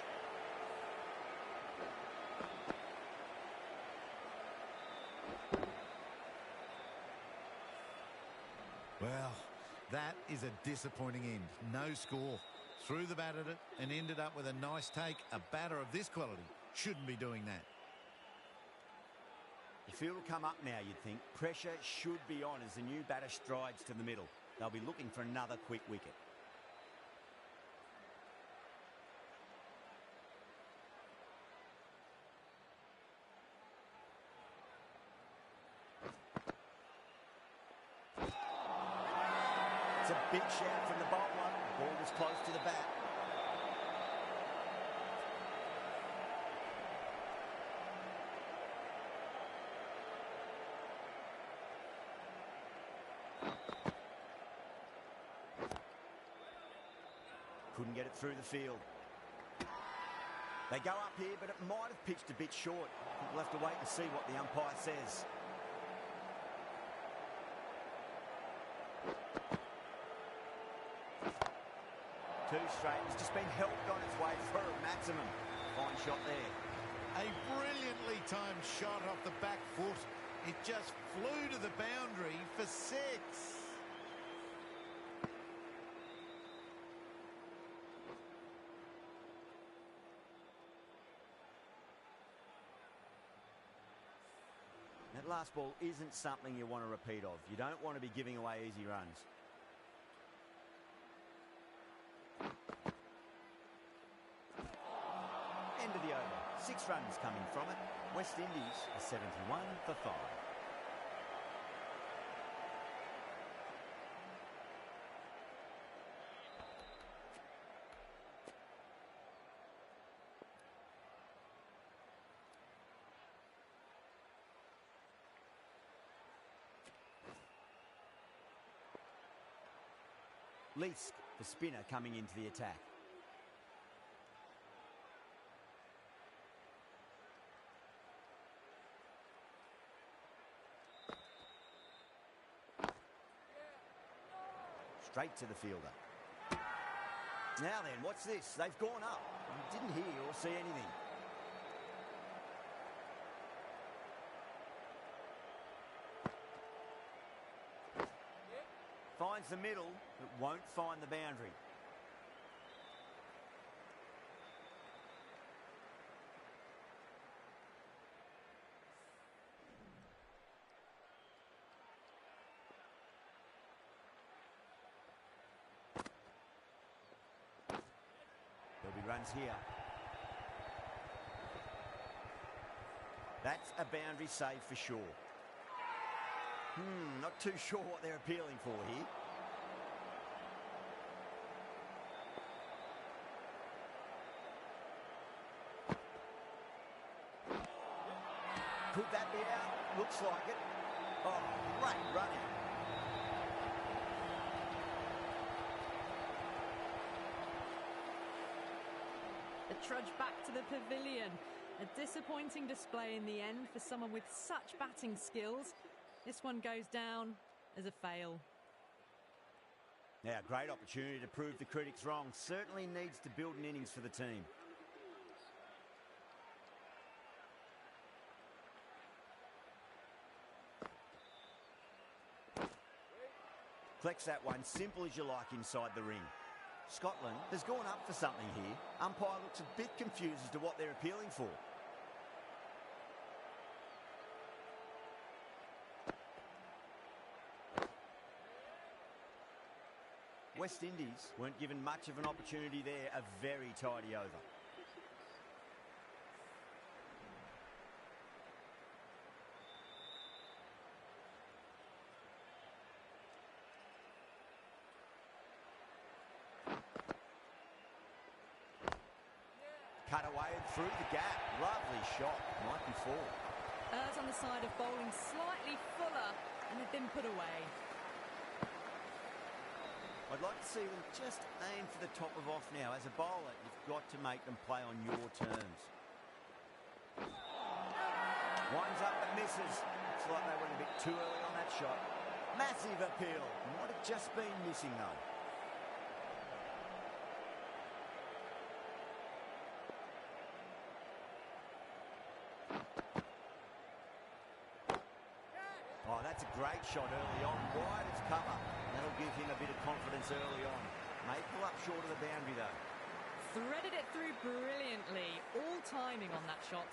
Well, that is a disappointing end. No score. Threw the bat at it and ended up with a nice take. A batter of this quality shouldn't be doing that. The field will come up now, you'd think. Pressure should be on as the new batter strides to the middle. They'll be looking for another quick wicket. It's a big shout from the bowler. The ball was close to the bat. Couldn't get it through the field. They go up here, but it might have pitched a bit short. We'll have to wait and see what the umpire says. Too straight. It's just been helped on its way for a maximum. Fine shot there. A brilliantly timed shot off the back foot. It just flew to the boundary for 6. That last ball isn't something you want to repeat of. You don't want to be giving away easy runs. End of the over. 6 runs coming from it. West Indies are 71 for 5. Leask, the spinner, coming into the attack. Straight to the fielder. Now then, what's this? They've gone up. You didn't hear or see anything. Finds the middle, but won't find the boundary. There'll be runs here. That's a boundary save for sure. Not too sure what they're appealing for here. Could that be out? Looks like it. Oh, great running. The trudge back to the pavilion. A disappointing display in the end for someone with such batting skills. This one goes down as a fail. Now, great opportunity to prove the critics wrong. Certainly needs to build an innings for the team. Collects that one, simple as you like inside the ring. Scotland has gone up for something here. Umpire looks a bit confused as to what they're appealing for. West Indies weren't given much of an opportunity there. A very tidy over. Cut away and through the gap. Lovely shot. Might be four. Errs on the side of bowling slightly fuller and had been put away. I'd like to see them just aim for the top of off now. As a bowler, you've got to make them play on your terms. Winds up but misses. Looks like they went a bit too early on that shot. Massive appeal. Might have just been missing though. Oh, that's a great shot early on. Wide as cover. That'll give him a bit of confidence early on. May pull up short of the boundary though. Threaded it through brilliantly. All timing on that shot.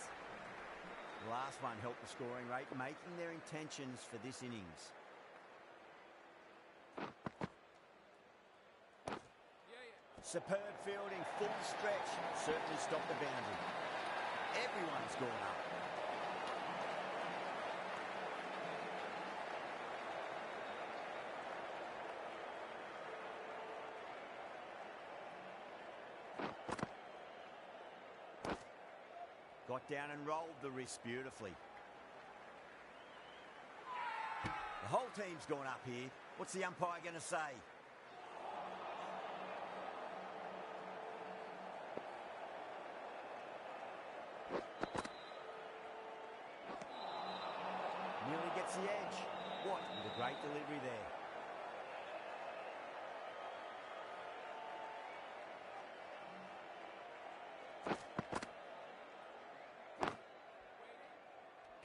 The last one helped the scoring rate, making their intentions for this innings. Superb fielding, full stretch. Certainly stopped the boundary. Everyone's gone up. Got down and rolled the wrist beautifully. The whole team's gone up here. What's the umpire going to say? Nearly gets the edge. What? With a great delivery there.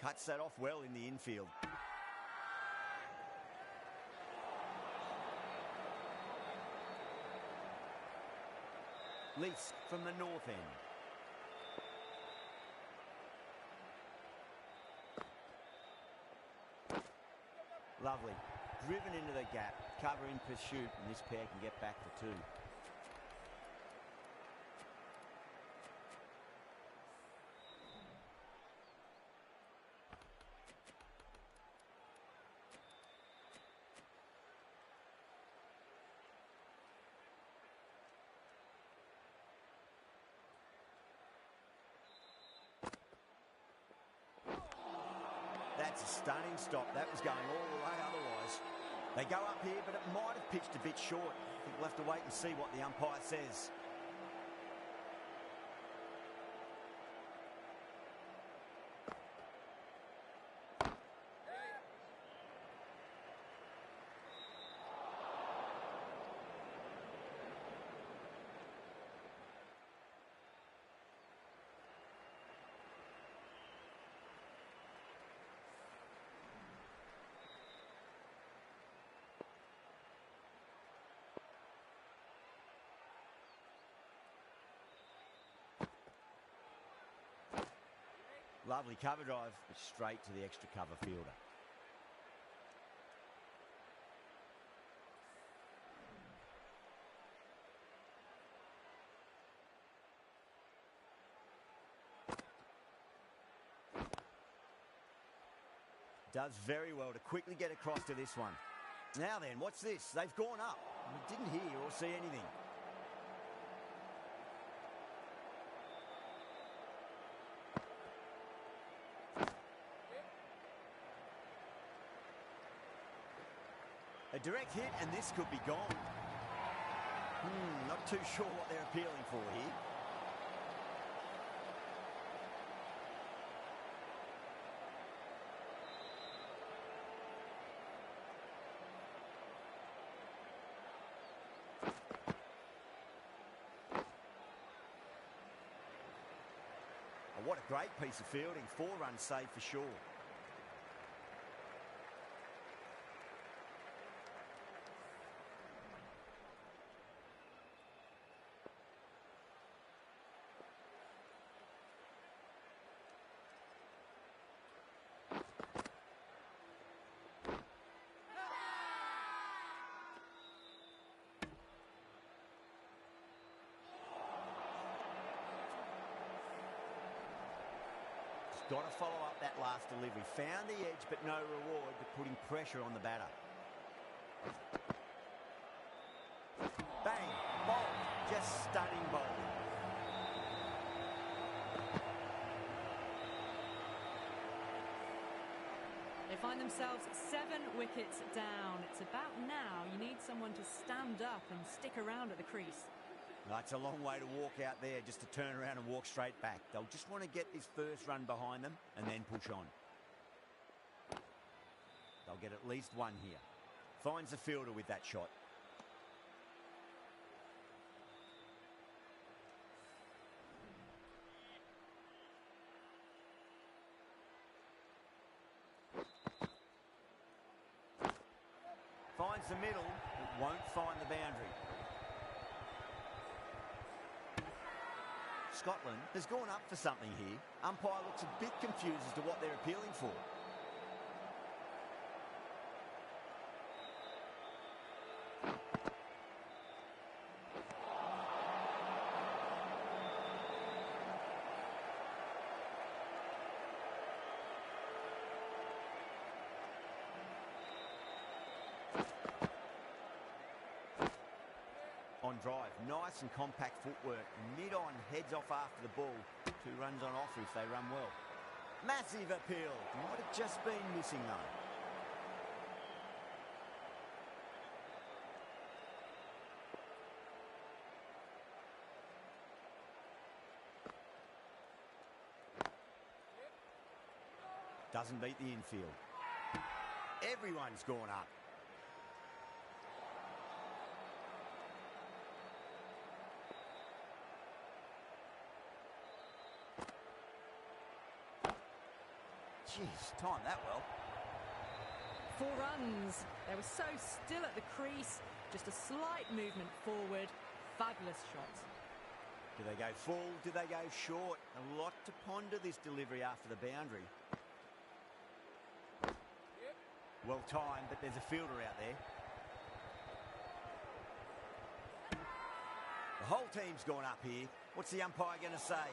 Cuts that off well in the infield. Lease from the north end. Lovely. Driven into the gap. Cover in pursuit, and this pair can get back for two. That's a stunning stop. That was going all the way otherwise. They go up here, but it might have pitched a bit short. I think we'll have to wait and see what the umpire says. Lovely cover drive, but straight to the extra cover fielder. Does very well to quickly get across to this one. Now then, what's this? They've gone up. We didn't hear or see anything. A direct hit, and this could be gone. Not too sure what they're appealing for here. Oh, what a great piece of fielding. 4 runs saved for sure. Got to follow up that last delivery. Found the edge, but no reward, but putting pressure on the batter. Bang! Bowled. Just stunning bowling. They find themselves 7 wickets down. It's about now you need someone to stand up and stick around at the crease. That's a long way to walk out there just to turn around and walk straight back. They'll just want to get this first run behind them and then push on. They'll get at least one here. Finds the fielder with that shot. Finds the middle, but won't find the boundary. Scotland has gone up for something here. Umpire looks a bit confused as to what they're appealing for. On drive, nice and compact footwork. Mid-on, heads off after the ball. 2 runs on offer if they run well. Massive appeal. Might have just been missing though. Doesn't beat the infield. Everyone's gone up. Jeez, timed that well. 4 runs. They were so still at the crease. Just a slight movement forward. Fabulous shot. Do they go full? Do they go short? A lot to ponder this delivery after the boundary. Well timed, but there's a fielder out there. The whole team's gone up here. What's the umpire going to say?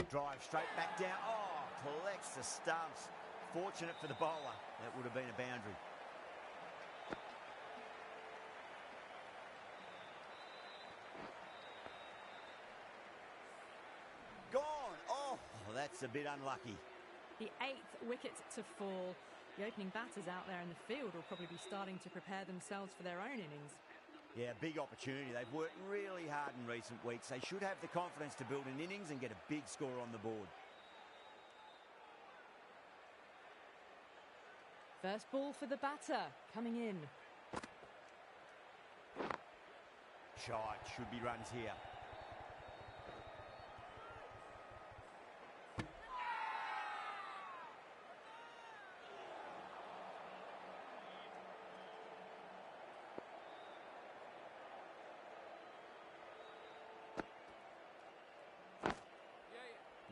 Drive straight back down. Oh, collects the stumps. Fortunate for the bowler. That would have been a boundary. Gone. Oh, that's a bit unlucky. The 8th wicket to fall. The opening batters out there in the field will probably be starting to prepare themselves for their own innings. Yeah, big opportunity. They've worked really hard in recent weeks. They should have the confidence to build an innings and get a big score on the board. First ball for the batter, coming in. Shot, should be runs here.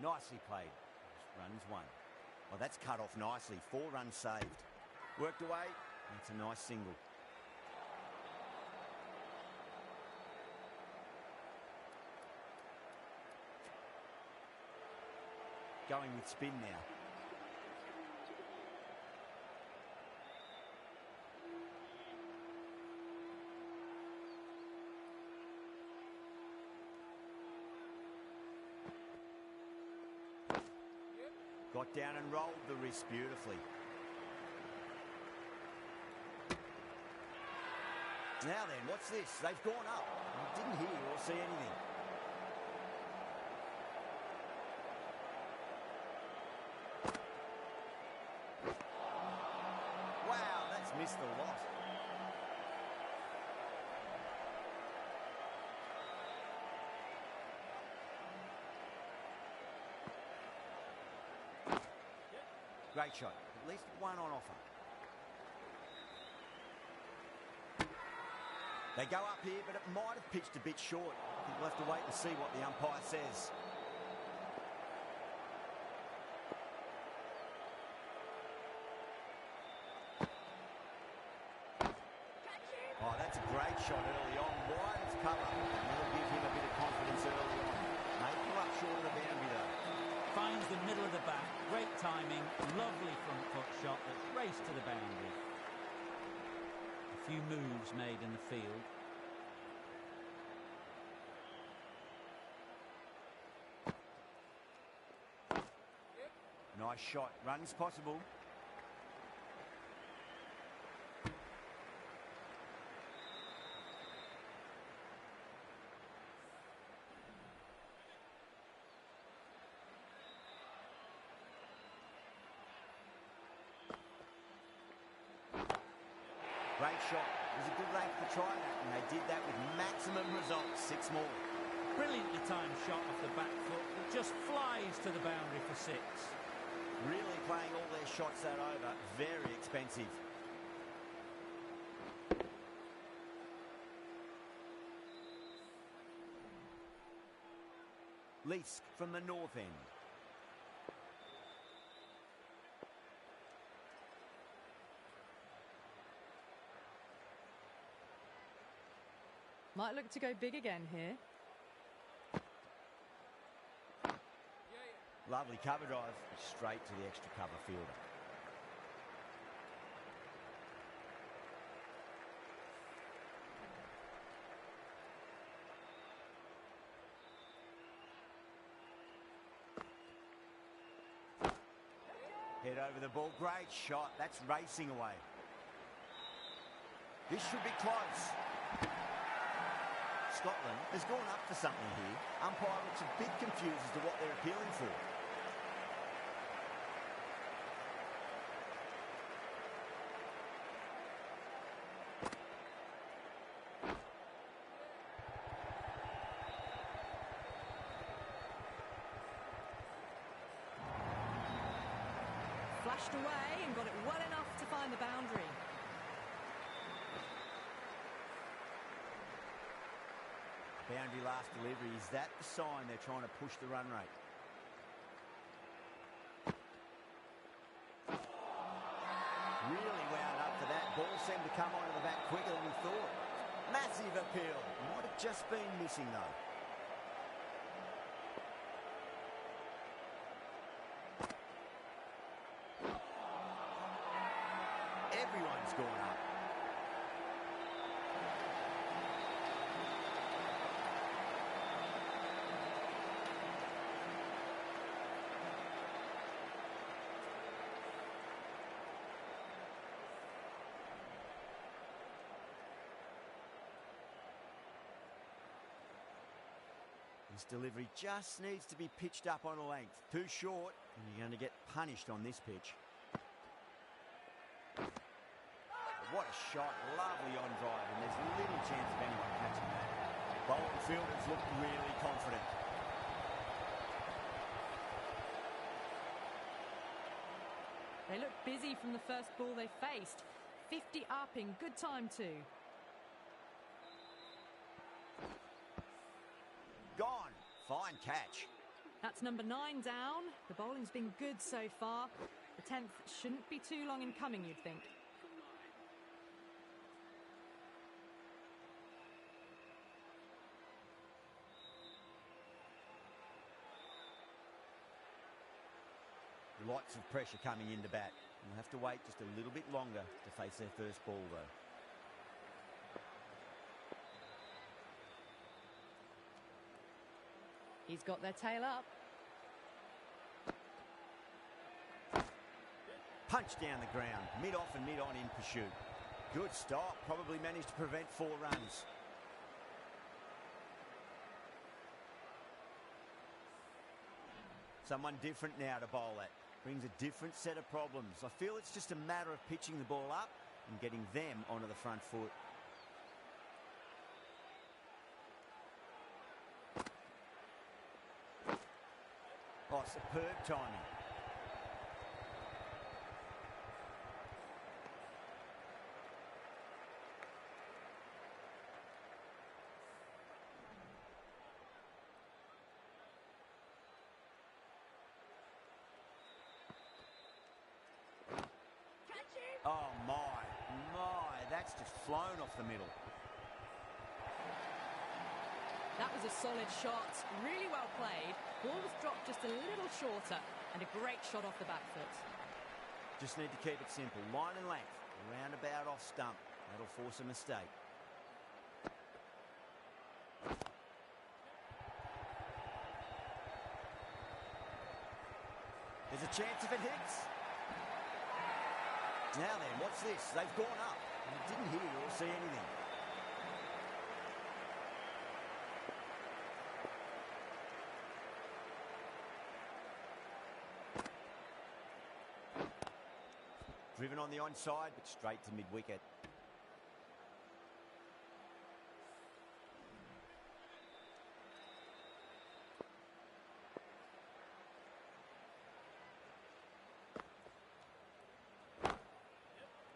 Nicely played. Runs 1. Well, that's cut off nicely. 4 runs saved. Worked away. That's a nice single. Going with spin now. Got down and rolled the wrist beautifully. Now then, what's this? They've gone up. I didn't hear or see anything. Wow, that's missed a lot. Great shot. At least 1 on offer. They go up here, but it might have pitched a bit short. I think we'll have to wait and see what the umpire says. shot early on, wide of cover. And that'll give him a bit of confidence early on. May pull up short of the boundary though. Finds the middle of the bat. Great timing. Lovely front foot shot that raced to the boundary. A few moves made in the field. Nice shot. Runs possible. Great shot. It was a good length to try that, and they did that with maximum results. 6 more. Brilliantly timed shot off the back foot that just flies to the boundary for 6. Really playing all their shots that over. Very expensive. Leask from the north end. Might look to go big again here. Lovely cover drive, straight to the extra cover fielder. Head over the ball, great shot, that's racing away. This should be close. Scotland has gone up for something here. Umpire looks a bit confused as to what they're appealing for. Flashed away and got it well enough to find the boundary. Boundary last delivery, is that the sign they're trying to push the run rate? Really wound up for that. Ball seemed to come onto the bat quicker than he thought. Massive appeal. Might have just been missing though. Everyone's gone up. This delivery just needs to be pitched up on a length. Too short, and you're going to get punished on this pitch. What a shot. Lovely on drive, and there's little chance of anyone catching that. Bowling fielders look really confident. They looked busy from the first ball they faced. 50 up in good time too. Gone. Fine catch. That's number 9 down. The bowling's been good so far. The 10th shouldn't be too long in coming, you'd think. Lots of pressure coming into bat. We'll have to wait just a little bit longer to face their first ball though. He's got their tail up. Punch down the ground, mid-off and mid-on in pursuit. Good stop, probably managed to prevent 4 runs. Someone different now to bowl at. Brings a different set of problems. I feel it's just a matter of pitching the ball up and getting them onto the front foot. Oh, superb timing. Oh, my. That's just flown off the middle. That was a solid shot, really well played. Ball was dropped just a little shorter, and a great shot off the back foot. Just need to keep it simple. Line and length, roundabout off stump. That'll force a mistake. There's a chance if it hits. Now then, what's this? They've gone up. I didn't hear or see anything. Driven on the onside, but straight to mid-wicket.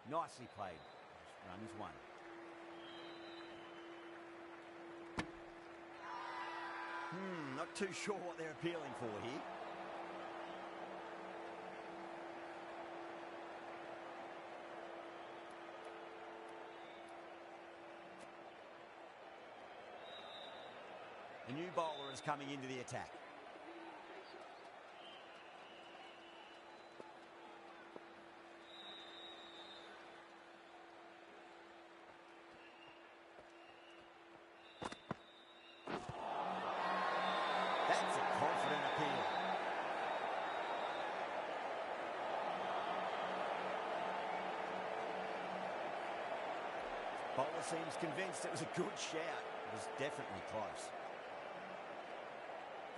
Nicely played. Run is one. Not too sure what they're appealing for here. A new bowler is coming into the attack. That's a confident appeal. Bowler seems convinced it was a good shout. It was definitely close.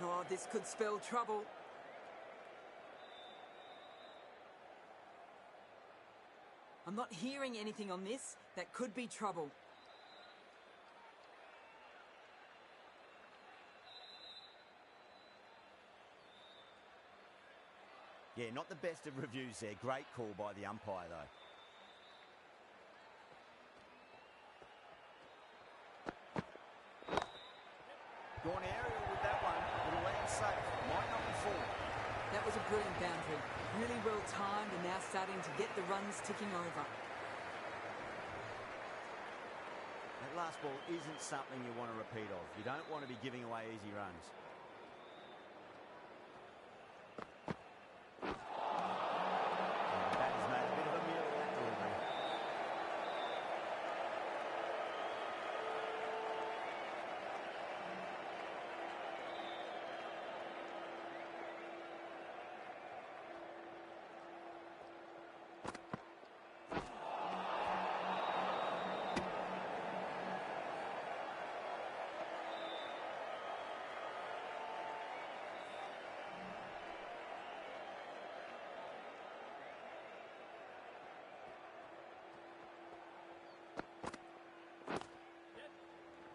Oh, this could spell trouble. I'm not hearing anything on this. That could be trouble. Yeah, not the best of reviews there. Great call by the umpire, though. Gone aerial with that one. It'll land safe. Might not be full. That was a brilliant boundary. Really well timed and now starting to get the runs ticking over. That last ball isn't something you want to repeat of. You don't want to be giving away easy runs. The batter's made a bit of a meal of that delivery.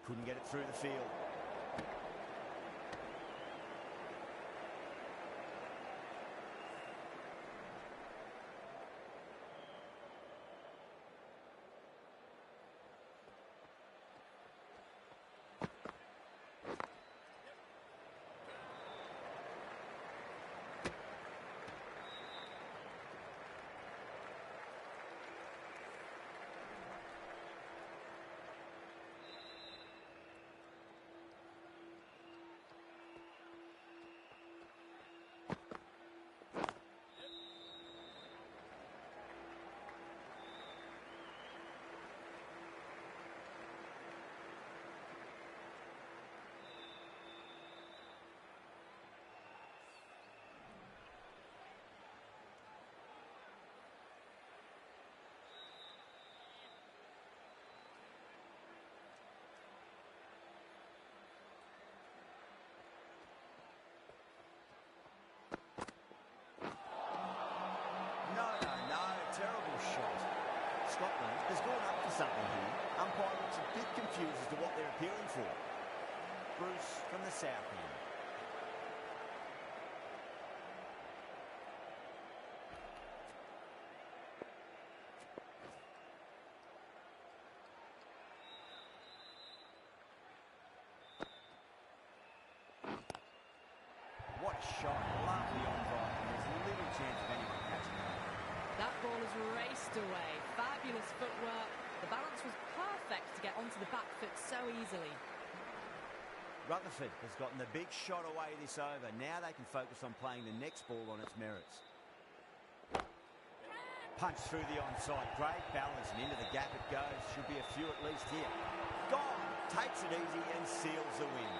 Couldn't get it through the field. Scotland has gone up for something here. Umpire looks a bit confused as to what they're appealing for. Bruce from the south end. What a shot. Lovely on drive. And there's little chance of anyone catching that. That ball has raced away. Fabulous footwork. The balance was perfect to get onto the back foot so easily. Rutherford has gotten the big shot away this over. Now they can focus on playing the next ball on its merits. Punch through the onside. Great balance, and into the gap it goes. Should be a few at least here. Gone. Takes it easy and seals the win.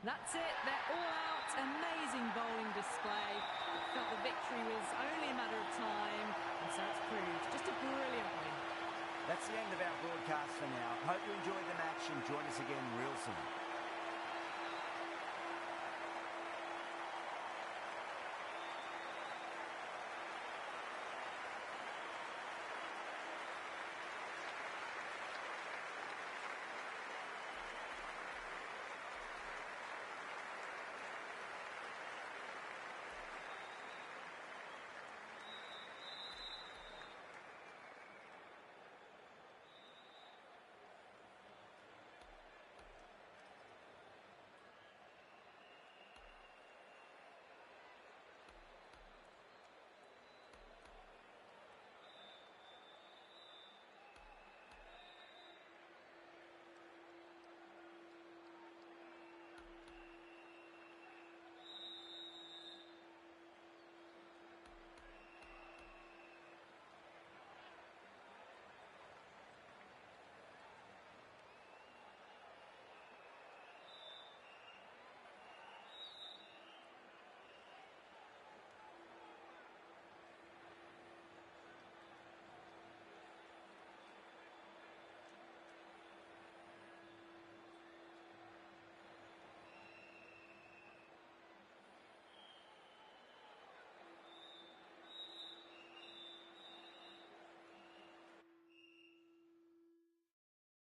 That's it, they're all out. Amazing bowling display. Felt the victory was only a matter of time, and so it's proved just a brilliant win. That's the end of our broadcast for now. Hope you enjoyed the match and join us again real soon.